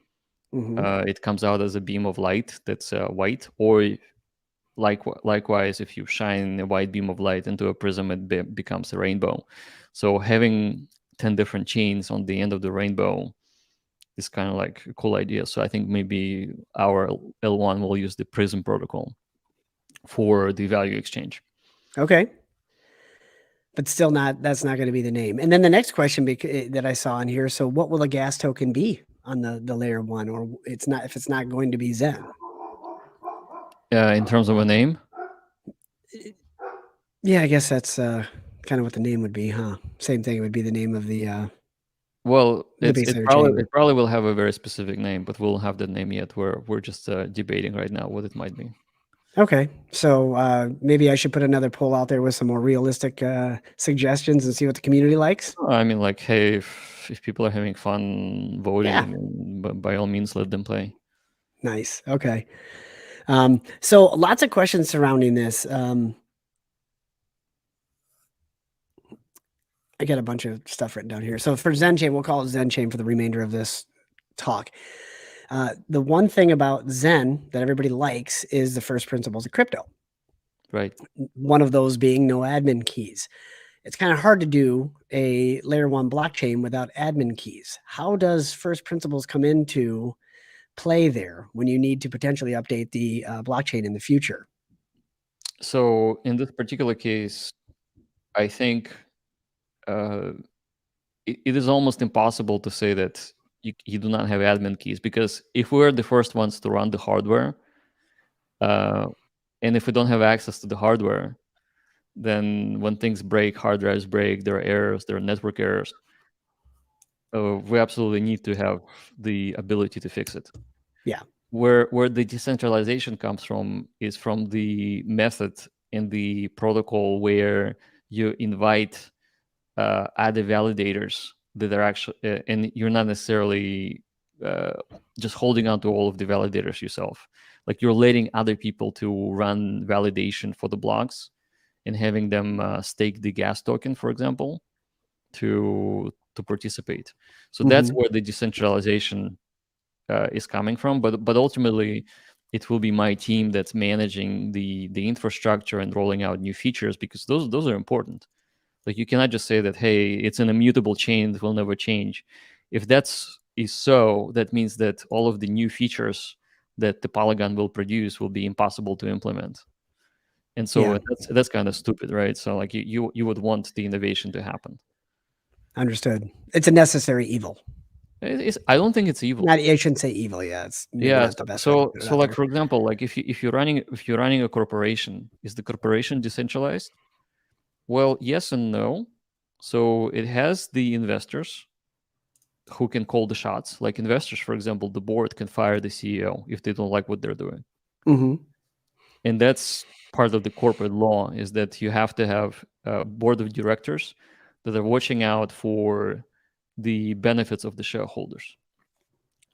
It comes out as a beam of light that's white, or likewise, if you shine a white beam of light into a prism, it becomes a rainbow. So, having 10 different chains on the end of the rainbow is kind of like a cool idea. So I think maybe our L1 will use the Prism protocol for the value exchange. Okay. But still that's not going to be the name. And then the next question that I saw in here, so what will a gas token be on the layer 1, or if it's not going to be Zen? In terms of a name? Yeah, I guess that's kind of what the name would be, huh? Same thing, it would be the name of the Well, base it layer probably chain. it probably will have a very specific name, but we'll have that name yet. We're just debating right now what it might be. Okay, so maybe I should put another poll out there with some more realistic suggestions and see what the community likes. I mean, like, hey, if people are having fun voting, Yeah. by all means, let them play. Nice. Okay. So lots of questions surrounding this. I got a bunch of stuff written down here. So for Zen chain, we'll call it Zen chain for the remainder of this talk. The one thing about Zen that everybody likes is the first principles of crypto. Right. One of those being no admin keys. It's kind of hard to do a layer 1 blockchain without admin keys. How does first principles come into play there when you need to potentially update the blockchain in the future? So in this particular case, I think it is almost impossible to say that you do not have admin keys, because if we're the first ones to run the hardware, and if we don't have access to the hardware, then when things break, hard drives break, there are errors, there are network errors. We absolutely need to have the ability to fix it. Yeah. Where the decentralization comes from is from the method in the protocol where you invite other validators that are actually, and you're not necessarily just holding on to all of the validators yourself. Like, you're letting other people to run validation for the blocks and having them stake the gas token, for example, to participate. So that's where the decentralization is coming from. But ultimately, it will be my team that's managing the infrastructure and rolling out new features, because those are important. Like, you cannot just say that, hey, it's an immutable chain that will never change. If is so, that means that all of the new features that the Polygon will produce will be impossible to implement. And so that's kind of stupid, right? So, like, you would want the innovation to happen. Understood. It's a necessary evil. I don't think it's evil. I shouldn't say evil. Yeah, it's maybe not the best way to put it out like, there. for example, like, if you're running a corporation, is the corporation decentralized? Well, yes and no. So it has the investors who can call the shots. Like, investors, for example, the board can fire the CEO if they don't like what they're doing. And that's part of the corporate law, is that you have to have a board of directors that are watching out for the benefits of the shareholders.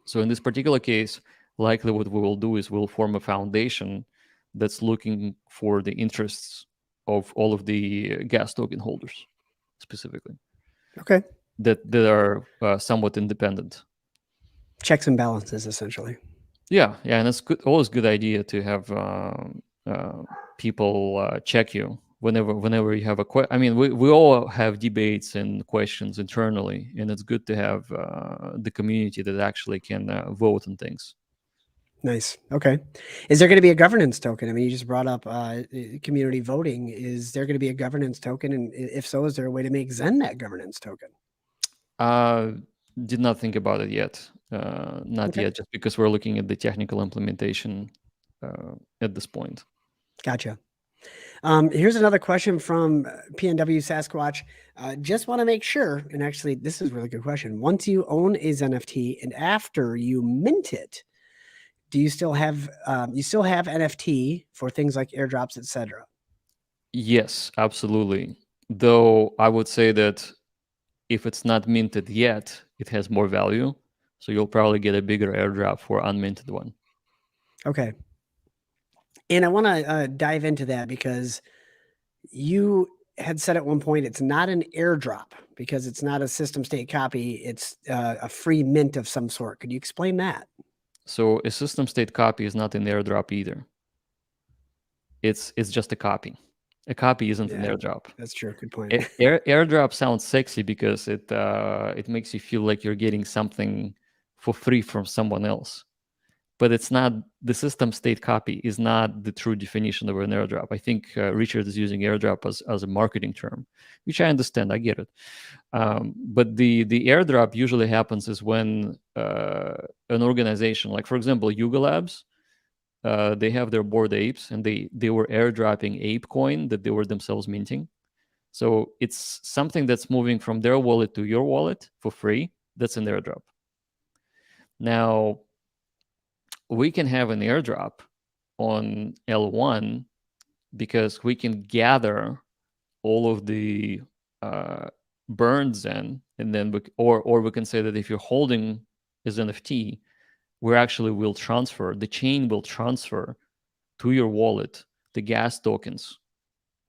So in this particular case, likely what we will do is we'll form a foundation that's looking for the interests of all of the gas token holders specifically. Okay. That are somewhat independent. Checks and balances, essentially. Yeah, and it's good. Always good idea to have people check you whenever you have a question. I mean, we all have debates and questions internally, and it's good to have the community that actually can vote on things. Nice. Okay. Is there going to be a governance token? I mean, you just brought up community voting. Is there going to be a governance token? And if so, is there a way to make Xen that governance token? Did not think about it yet. Not Okay. yet, just because we're looking at the technical implementation at this point. Gotcha. Here's another question from PNW Sasquatch. Just want to make sure, and actually, this is a really good question. Once you own a XeNFT and after you mint it, do you still have NFT for things like airdrops, etc.? Yes, absolutely. Though I would say that if it's not minted yet, it has more value. So you'll probably get a bigger airdrop for unminted one. Okay. And I want to dive into that because you had said at one point it's not an airdrop because it's not a system state copy. It's a free mint of some sort. Could you explain that? So a system state copy is not an airdrop either. It's just a copy. A copy isn't an airdrop. That's true. Good point. Airdrop sounds sexy because it makes you feel like you're getting something for free from someone else. But it's not. The system state copy is not the true definition of an airdrop. I think Richard is using airdrop as a marketing term, which I understand. I get it. But the airdrop usually happens is when an organization, like for example, Yuga Labs, they have their Bored Apes, and they were airdropping ape coin that they were themselves minting. So it's something that's moving from their wallet to your wallet for free. That's an airdrop. Now, we can have an airdrop on L1 because we can gather all of the burned Xen, and then or we can say that if you're holding as NFT, we actually will transfer, the chain will transfer to your wallet the gas tokens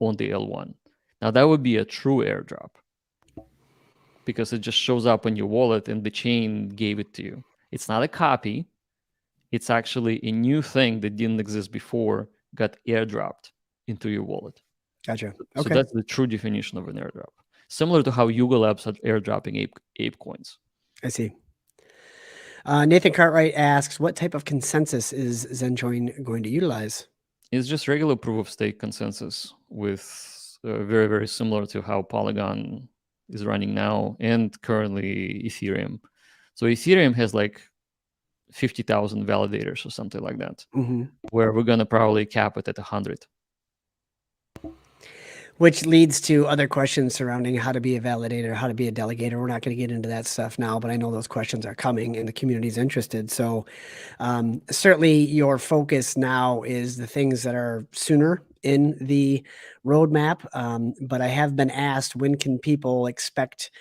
on the L1. Now that would be a true airdrop because it just shows up on your wallet and the chain gave it to you. It's not a copy. It's actually a new thing that didn't exist before, got airdropped into your wallet. Gotcha. Okay. So that's the true definition of an airdrop. Similar to how Yuga Labs are airdropping ape coins. I see. Nathan Cartwright asks, what type of consensus is XenJoin going to utilize? It's just regular proof of stake consensus with very, very similar to how Polygon is running now and currently Ethereum. So Ethereum has like 50,000 validators or something like that, where we're going to probably cap it at 100. Which leads to other questions surrounding how to be a validator, how to be a delegator. We're not going to get into that stuff now, but I know those questions are coming and the community is interested. So certainly your focus now is the things that are sooner in the roadmap. But I have been asked, when can people expect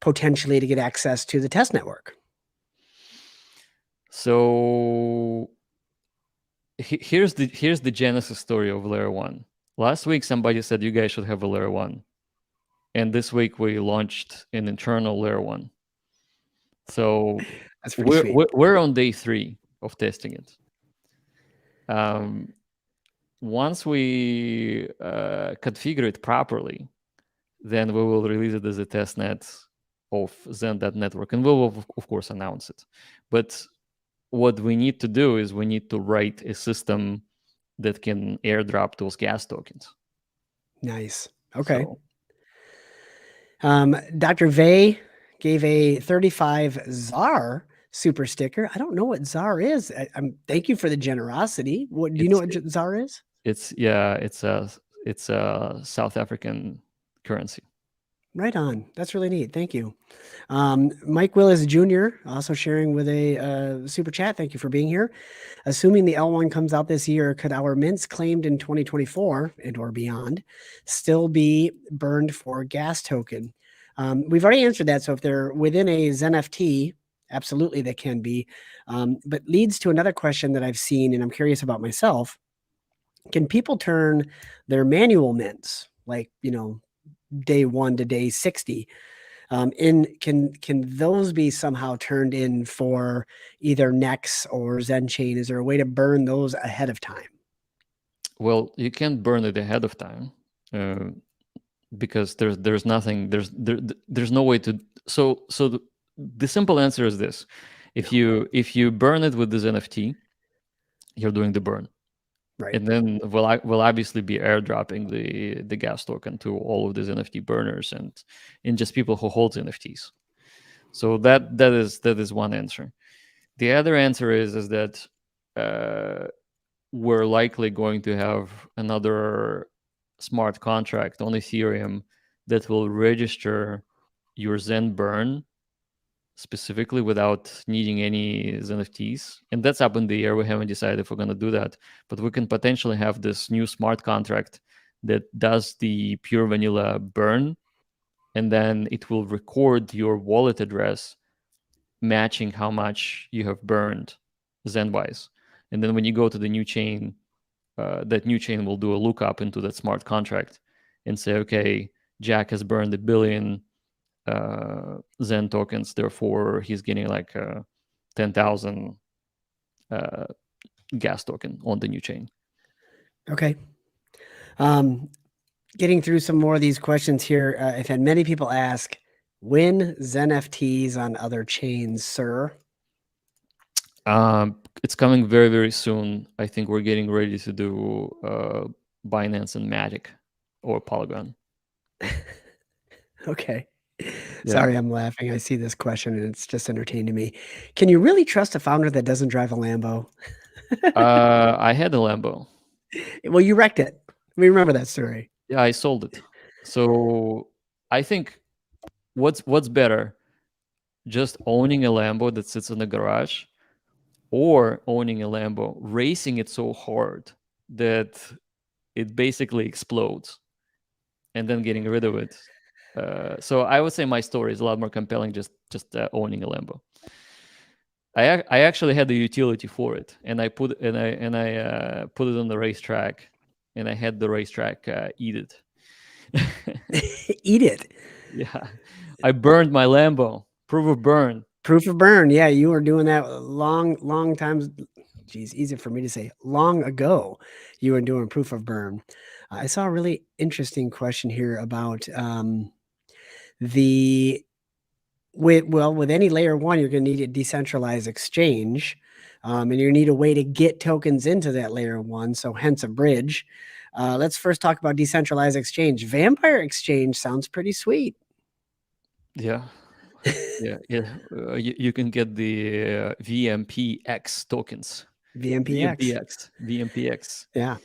potentially to get access to the test network? So here's the genesis story of Layer 1. Last week, somebody said you guys should have a Layer 1. And this week, we launched an internal Layer 1. So we're on day 3 of testing it. Once we configure it properly, then we will release it as a testnet of Xen.network. And we will, of course, announce it. But what we need to do is we need to write a system that can airdrop those gas tokens. Nice. Okay. So, Dr. Vey gave a 35 ZAR super sticker. I don't know what ZAR is. Thank you for the generosity. Do you know what ZAR is? It's a South African currency. Right on. That's really neat. Thank you. Mike Willis Jr. also sharing with a super chat. Thank you for being here. Assuming the L1 comes out this year, could our mints claimed in 2024 and or beyond still be burned for gas token? We've already answered that. So if they're within a XeNFT, absolutely they can be. But leads to another question that I've seen, and I'm curious about myself. can people turn their manual mints, like, you know, day 1 to day 60, can those be somehow turned in for either Nex or Zen Chain? Is there a way to burn those ahead of time? Well, you can't burn it ahead of time, because there's nothing, there's no way to. So the simple answer is this: if you burn it with this NFT, you're doing the burn. Right. And then we'll obviously be airdropping the gas token to all of these NFT burners and just people who hold NFTs. So that is one answer. The other answer is that we're likely going to have another smart contract on Ethereum that will register your Zen burn specifically without needing any NFTs. And that's up in the air. We haven't decided if we're going to do that, but we can potentially have this new smart contract that does the pure vanilla burn, and then it will record your wallet address matching how much you have burned Zenwise. And then when you go to the new chain, that new chain will do a lookup into that smart contract and say, okay, Jack has burned 1 billion Zen tokens, therefore he's getting like 10,000 gas token on the new chain. Okay. Getting through some more of these questions here. I've had many people ask, when XeNFTs on other chains, sir? It's coming very, very soon. I think we're getting ready to do Binance and Matic or Polygon. Okay. Yeah. Sorry, I'm laughing. I see this question and it's just entertaining me. Can you really trust a founder that doesn't drive a Lambo? I had a Lambo. Well, you wrecked it. We remember that story. Yeah, I sold it. So I think what's better, just owning a Lambo that sits in the garage, or owning a Lambo, racing it so hard that it basically explodes, and then getting rid of it. So I would say my story is a lot more compelling. Just owning a Lambo. I actually had the utility for it, and I put it on the racetrack, and I had the racetrack eat it. Eat it. Yeah, I burned my Lambo. Proof of burn. Proof of burn. Yeah, you were doing that long times. Geez, easy for me to say. Long ago, you were doing proof of burn. I saw a really interesting question here about with any layer one, you're going to need a decentralized exchange, and you need a way to get tokens into that layer one. So hence a bridge. Let's first talk about decentralized exchange. Vampire Exchange sounds pretty sweet. Yeah. Yeah. You can get the VMPX tokens. VMPX. VMPX. Yeah.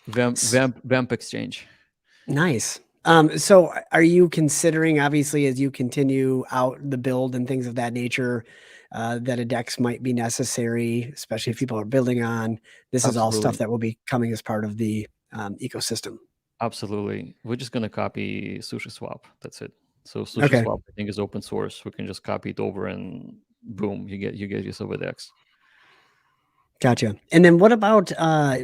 Vamp exchange. Nice. So are you considering, obviously, as you continue out the build and things of that nature, that a DEX might be necessary, especially if people are building on? This is all stuff Absolutely. that will be coming as part of the ecosystem. Absolutely. We're just going to copy SushiSwap. That's it. So Okay. SushiSwap, I think, is open source. We can just copy it over and boom, you get yourself a DEX. Gotcha. And then what about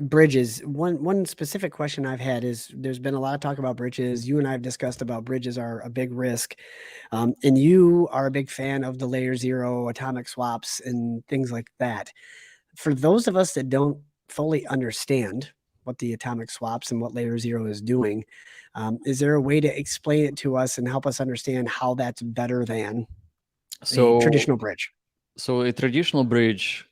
bridges? One specific question I've had is there's been a lot of talk about bridges. You and I have discussed about bridges are a big risk. And you are a big fan of the layer zero atomic swaps and things like that. For those of us that don't fully understand what the atomic swaps and what layer zero is doing, is there a way to explain it to us and help us understand how that's better than a traditional bridge? So a traditional bridge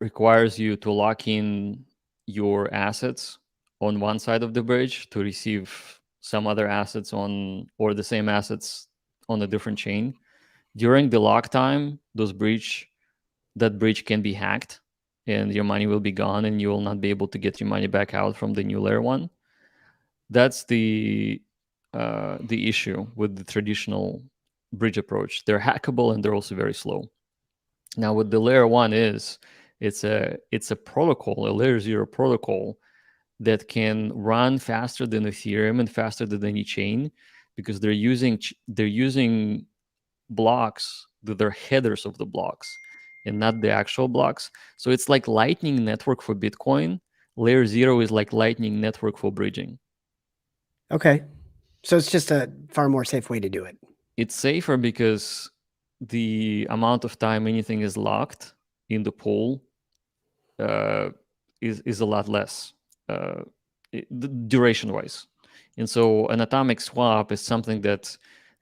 requires you to lock in your assets on one side of the bridge to receive some other assets on, or the same assets on a different chain. During the lock time, that bridge can be hacked and your money will be gone and you will not be able to get your money back out from the new layer one. That's the issue with the traditional bridge approach. They're hackable and they're also very slow. Now, what the layer one is, it's a protocol, a layer zero protocol that can run faster than Ethereum and faster than any chain, because they're using blocks that are headers of the blocks and not the actual blocks. So it's like Lightning Network for Bitcoin, Layer 0 is like Lightning Network for bridging. Okay. So it's just a far more safe way to do it. It's safer because the amount of time anything is locked in the pool is a lot less, duration wise. And so an atomic swap is something that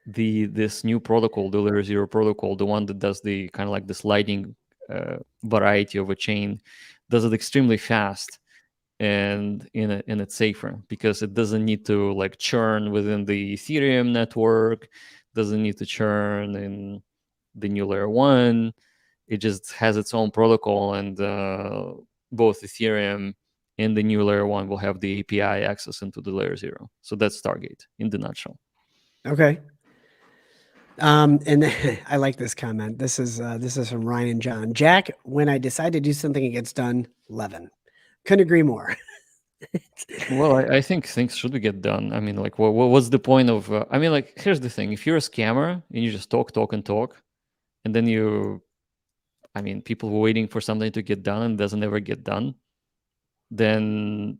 this new protocol, the Layer 0 protocol, the one that does the kind of like the sliding variety of a chain, does it extremely fast, and it's safer because it doesn't need to like churn within the Ethereum network, doesn't need to churn in the new Layer 1. It just has its own protocol, and both Ethereum and the new Layer 1 will have the API access into the Layer 0. So that's Stargate in the nutshell. Okay. And I like this comment. This is from Ryan and John. Jack, when I decide to do something, it gets done. Levin. Couldn't agree more. Well, I think things should get done. I mean, like, what's the point of? I mean, like, here's the thing: if you're a scammer and you just talk, and then I mean, people were waiting for something to get done and doesn't ever get done, then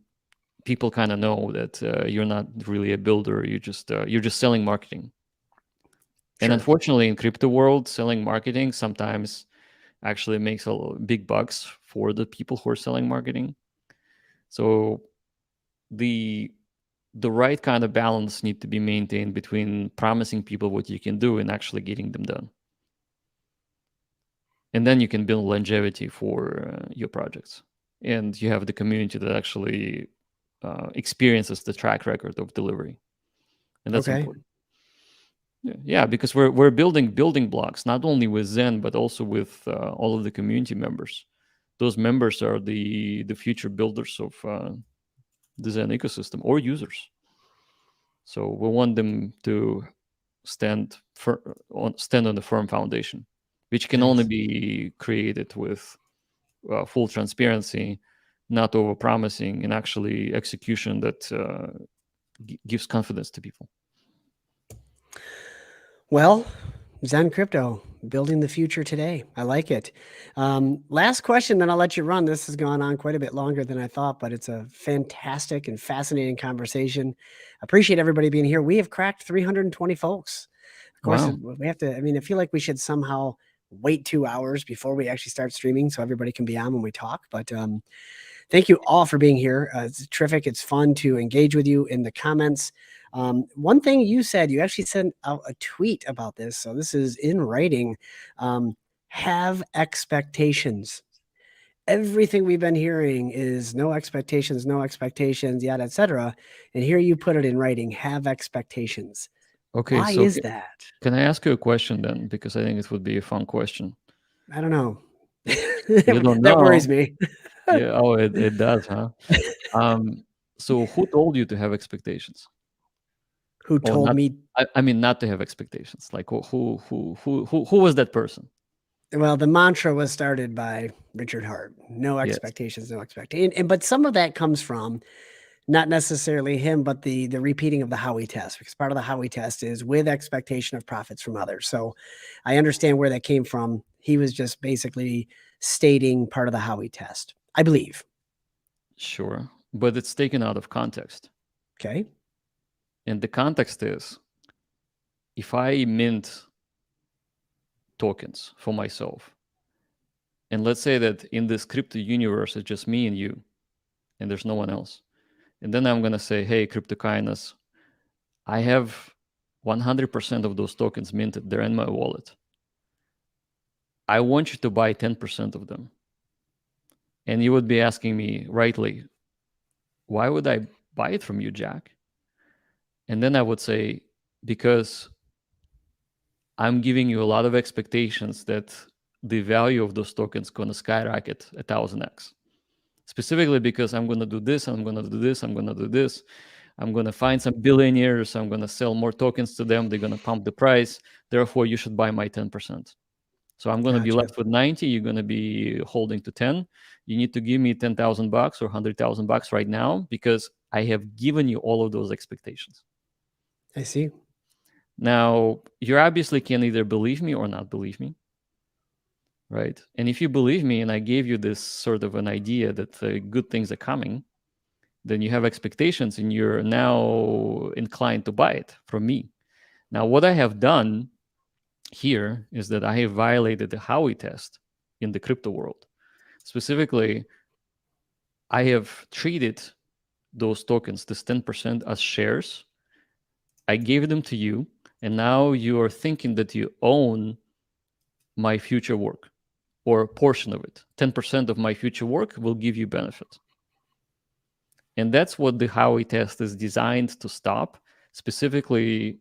people kind of know that you're not really a builder. You're just selling marketing. And Sure. unfortunately, in crypto world, selling marketing sometimes actually makes big bucks for the people who are selling marketing. So the right kind of balance need to be maintained between promising people what you can do and actually getting them done. And then you can build longevity for your projects, and you have the community that actually experiences the track record of delivery, and that's Okay. important. Yeah, because we're building blocks not only with Xen but also with all of the community members. Those members are the future builders of the Xen ecosystem or users. So we want them to stand on the firm foundation, which can only Nice. be created with full transparency, not over promising, and actually execution that gives confidence to people. Well, XEN Crypto, building the future today. I like it. Last question, then I'll let you run. This has gone on quite a bit longer than I thought, but it's a fantastic and fascinating conversation. Appreciate everybody being here. We have cracked 320 folks. Of course, Wow. we have to, I mean, I feel like we should somehow wait 2 hours before we actually start streaming so everybody can be on when we talk. But thank you all for being here. It's terrific. It's fun to engage with you in the comments. One thing you said, you actually sent out a tweet about this. So this is in writing. Have expectations. Everything we've been hearing is no expectations, yada, etc. And here you put it in writing, have expectations. Okay, Why so is that? can I ask you a question then? Because I think it would be a fun question. I don't know. You don't That worries know? me. Yeah. Oh, it does, huh? So who told you to have expectations? Who Or told not? me? I mean, not to have expectations. Like who was that person? Well, the mantra was started by Richard Hart. No Yes. expectations, no expectation. And but some of that comes from not necessarily him, but the repeating of the Howey test, because part of the Howey test is with expectation of profits from others. So I understand where that came from. He was just basically stating part of the Howey test, I believe. Sure, but it's taken out of context. Okay. And the context is, if I mint tokens for myself, and let's say that in this crypto universe it's just me and you, and there's no one else, and then I'm gonna say, hey, crypto kindness, I have 100% of those tokens minted. They're in my wallet. I want you to buy 10% of them. And you would be asking me rightly, why would I buy it from you, Jack? And then I would say, because I'm giving you a lot of expectations that the value of those tokens going to skyrocket 1000x. Specifically because I'm going to do this, I'm going to do this, I'm going to do this. I'm going to find some billionaires. I'm going to sell more tokens to them. They're going to pump the price. Therefore, you should buy my 10%. So I'm going to be Gotcha. left with 90. You're going to be holding to 10. You need to give me 10,000 bucks or 100,000 bucks right now because I have given you all of those expectations. I see. Now, you obviously can either believe me or not believe me. right? And if you believe me and I gave you this sort of an idea that good things are coming, then you have expectations and you're now inclined to buy it from me. Now, what I have done here is that I have violated the Howey test in the crypto world. Specifically, I have treated those tokens, this 10%, as shares. I gave them to you, and now you are thinking that you own my future work or a portion of it. 10% of my future work will give you benefit. And that's what the Howey test is designed to stop. Specifically,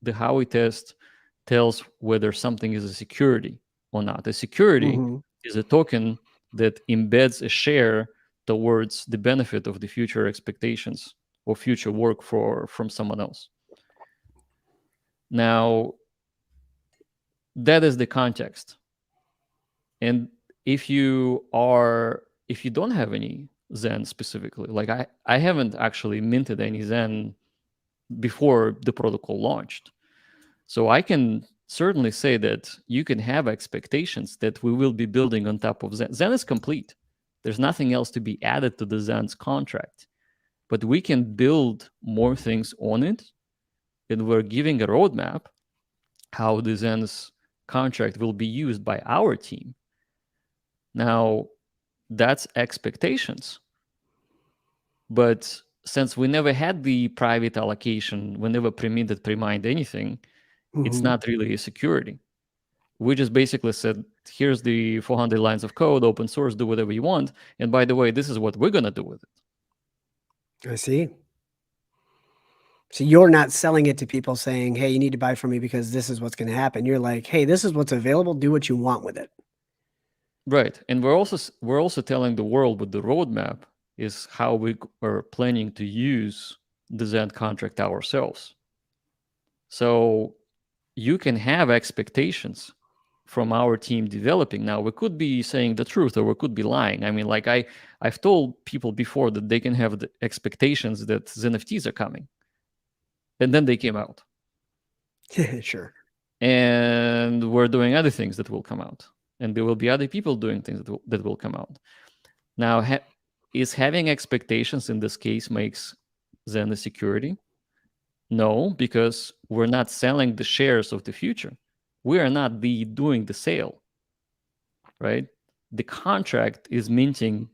the Howey test tells whether something is a security or not. A security is a token that embeds a share towards the benefit of the future expectations or future work from someone else. Now, that is the context. And if you don't have any Zen specifically, like I haven't actually minted any Zen before the protocol launched. So I can certainly say that you can have expectations that we will be building on top of Zen. Zen is complete. There's nothing else to be added to the Zen's contract. But we can build more things on it. And we're giving a roadmap how the Zen's contract will be used by our team. Now, that's expectations. But since we never had the private allocation, we never pre-minted, pre-mined anything, it's not really a security. We just basically said, here's the 400 lines of code, open source, do whatever you want. And by the way, this is what we're going to do with it. I see. So you're not selling it to people saying, hey, you need to buy from me because this is what's going to happen. You're like, hey, this is what's available. Do what you want with it. Right. And we're also telling the world with the roadmap is how we are planning to use the Zen contract ourselves. So you can have expectations from our team developing. Now, we could be saying the truth or we could be lying. I mean, like I've told people before that they can have the expectations that XeNFTs are coming. And then they came out. Sure. And we're doing other things that will come out. And there will be other people doing things that will come out. Now, is having expectations in this case makes Zen a security? No, because we're not selling the shares of the future. We are not doing the sale, right? The contract is minting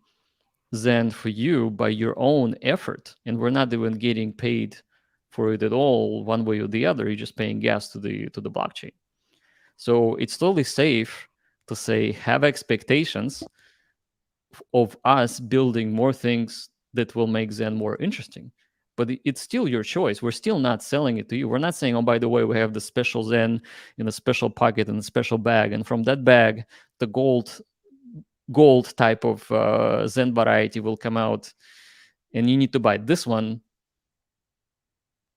Zen for you by your own effort, and we're not even getting paid for it at all, one way or the other. You're just paying gas to the blockchain. So it's totally safe to say have expectations of us building more things that will make Zen more interesting. But it's still your choice. We're still not selling it to you. We're not saying, oh, by the way, we have the special Zen in a special pocket and a special bag. And from that bag, the gold type of Zen variety will come out. And you need to buy this one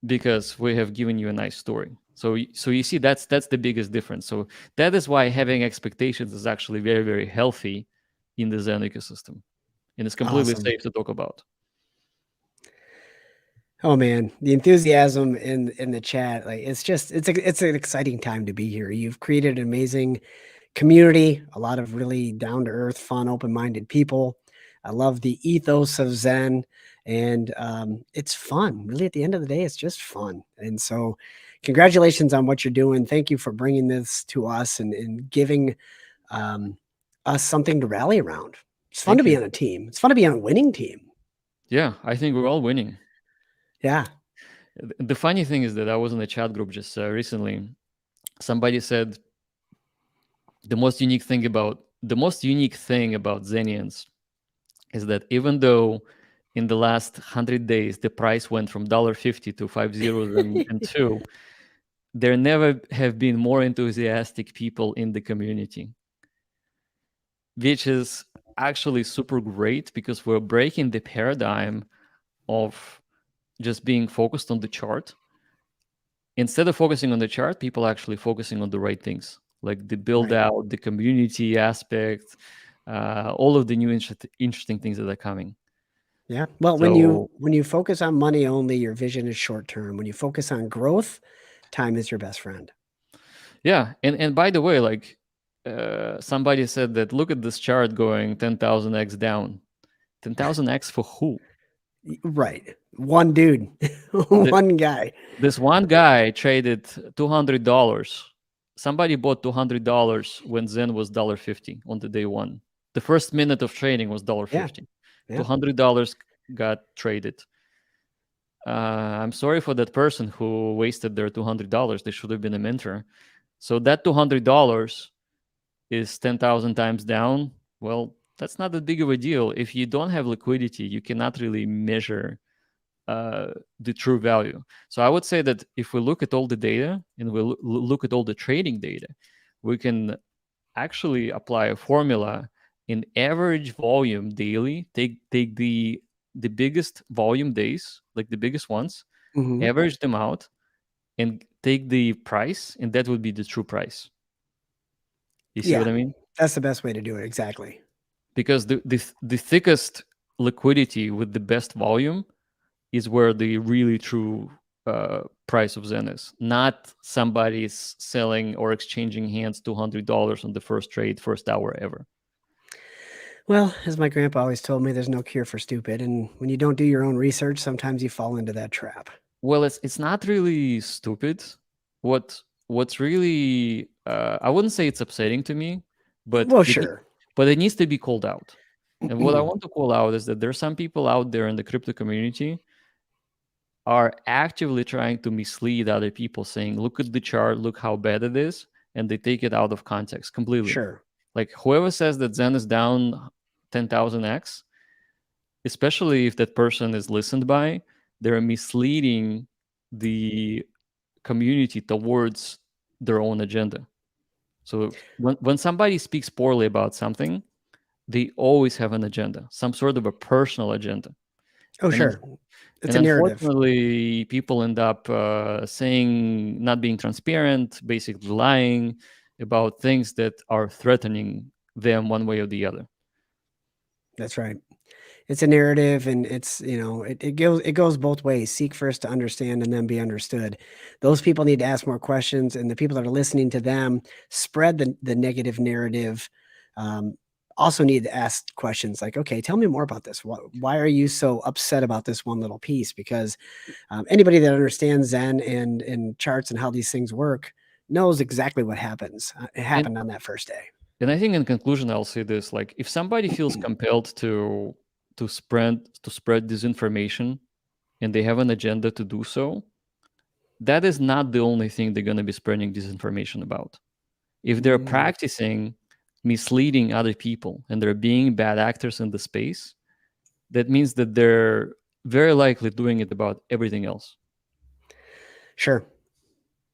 because we have given you a nice story. So you see, that's the biggest difference. So that is why having expectations is actually very, very healthy in the Zen ecosystem. And it's completely safe to talk about. Oh man, the enthusiasm in the chat, like it's an exciting time to be here. You've created an amazing community, a lot of really down to earth, fun, open minded people. I love the ethos of Zen, and it's fun. Really, at the end of the day, it's just fun. And so, congratulations on what you're doing. Thank you for bringing this to us and giving us something to rally around. It's fun to be on a team. It's fun to be on a winning team. Yeah, I think we're all winning. Yeah. The funny thing is that I was in a chat group just recently. Somebody said the most unique thing about Zenians is that even though in the last 100 days the price went from $1.50 to 5 zeros and 2, there never have been more enthusiastic people in the community, which is actually super great because we're breaking the paradigm of just being focused on the chart. Instead of focusing on the chart, people are actually focusing on the right things, like the build out, the community aspect, all of the new interesting things that are coming. Yeah. Well, when you focus on money only, your vision is short term. When you focus on growth, time is your best friend. Yeah. And by the way, like somebody said that look at this chart going 10,000x down. 10,000x for who? Right. One dude, The, one guy. this one guy traded $200. Somebody bought $200 when Zen was $1.50 on the day one. The first minute of trading was Yeah. $1.50. Yeah. $200 got traded. I'm sorry for that person who wasted their $200. They should have been a mentor. So that $200 is 10,000 times down. Well, that's not that big of a deal. If you don't have liquidity, you cannot really measure the true value. So I would say that if we look at all the data and we look at all the trading data, we can actually apply a formula in average volume daily. Take the biggest volume days, like the biggest ones, average them out, and take the price, and that would be the true price. You see what I mean? That's the best way to do it. Exactly. Because the thickest liquidity with the best volume is where the really true price of Zen is. Not somebody's selling or exchanging hands $200 on the first trade, first hour ever. Well, as my grandpa always told me, there's no cure for stupid. And when you don't do your own research, sometimes you fall into that trap. Well, it's not really stupid. What's really I wouldn't say it's upsetting to me, but Well, sure. But it needs to be called out. And what I want to call out is that there's some people out there in the crypto community are actively trying to mislead other people, saying, look at the chart, look how bad it is, and they take it out of context completely. Sure. Like whoever says that Zen is down 10,000x, especially if that person is listened by, they're misleading the community towards their own agenda. So when somebody speaks poorly about something, they always have an agenda, some sort of a personal agenda. Oh, sure. It's a narrative. Unfortunately, people end up saying, not being transparent, basically lying about things that are threatening them one way or the other. That's right. It's a narrative, and it's, it goes both ways. Seek first to understand and then be understood. Those people need to ask more questions, and the people that are listening to them spread the negative narrative. Also need to ask questions like, okay, tell me more about this. Why are you so upset about this one little piece? Because anybody that understands Zen and charts and how these things work knows exactly what happens. It happened on that first day. And I think in conclusion, I'll say this: like, if somebody feels compelled to spread disinformation, and they have an agenda to do so, that is not the only thing they're going to be spreading disinformation about. If they're practicing misleading other people and they're being bad actors in the space, that means that they're very likely doing it about everything else. Sure.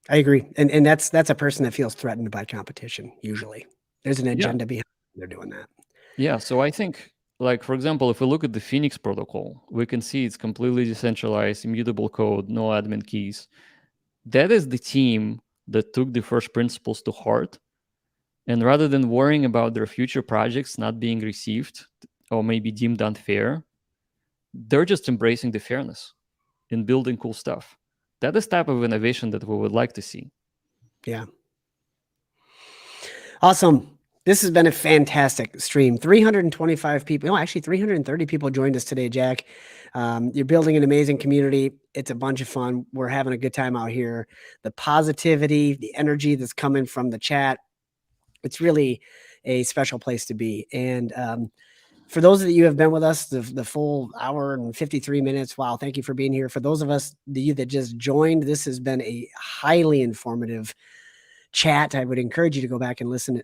I agree. And that's a person that feels threatened by competition. Usually there's an agenda behind they're doing that. Yeah. So I think, like, for example, if we look at the Phoenix protocol, we can see it's completely decentralized, immutable code, no admin keys. That is the team that took the first principles to heart. And rather than worrying about their future projects not being received or maybe deemed unfair, they're just embracing the fairness in building cool stuff. That is type of innovation that we would like to see. Yeah. Awesome. This has been a fantastic stream. 325 people, no, actually 330 people joined us today, Jack. You're building an amazing community. It's a bunch of fun. We're having a good time out here. The positivity, the energy that's coming from the chat, it's really a special place to be. And for those of you who have been with us the full hour and 53 minutes, wow, thank you for being here. For those of us, you that just joined, this has been a highly informative chat. I would encourage you to go back and listen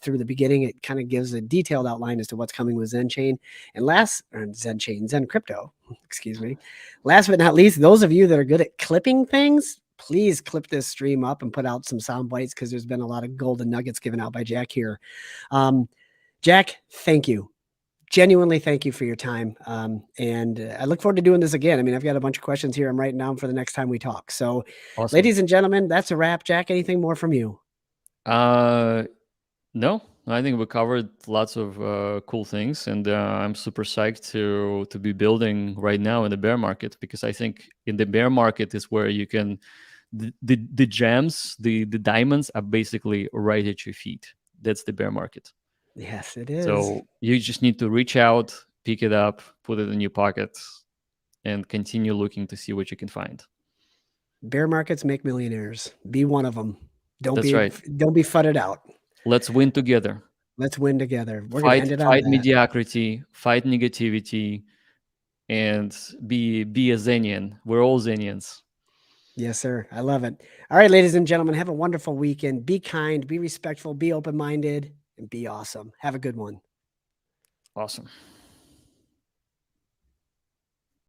through the beginning. It kind of gives a detailed outline as to what's coming with Zen Chain. And Xen Crypto, excuse me. Last but not least, those of you that are good at clipping things, please clip this stream up and put out some sound bites, because there's been a lot of golden nuggets given out by Jack here. Jack, thank you. Genuinely, thank you for your time. And I look forward to doing this again. I mean, I've got a bunch of questions here I'm writing down for the next time we talk. So, awesome. Ladies and gentlemen, that's a wrap. Jack, anything more from you? No, I think we covered lots of cool things, and I'm super psyched to be building right now in the bear market, because I think in the bear market is where you can, the gems, the diamonds are basically right at your feet. that's the bear market. Yes, it is. So you just need to reach out, pick it up, put it in your pocket, and continue looking to see what you can find. Bear markets make millionaires. Be one of them. Don't That's be right. don't be fudded out. Let's win together. Let's win together. We're gonna end it on Fight that. mediocrity, fight negativity, and be a Xenian. We're all Xenians. Yes, sir. I love it. All right, ladies and gentlemen, have a wonderful weekend. Be kind, be respectful, be open-minded, and be awesome. Have a good one. Awesome.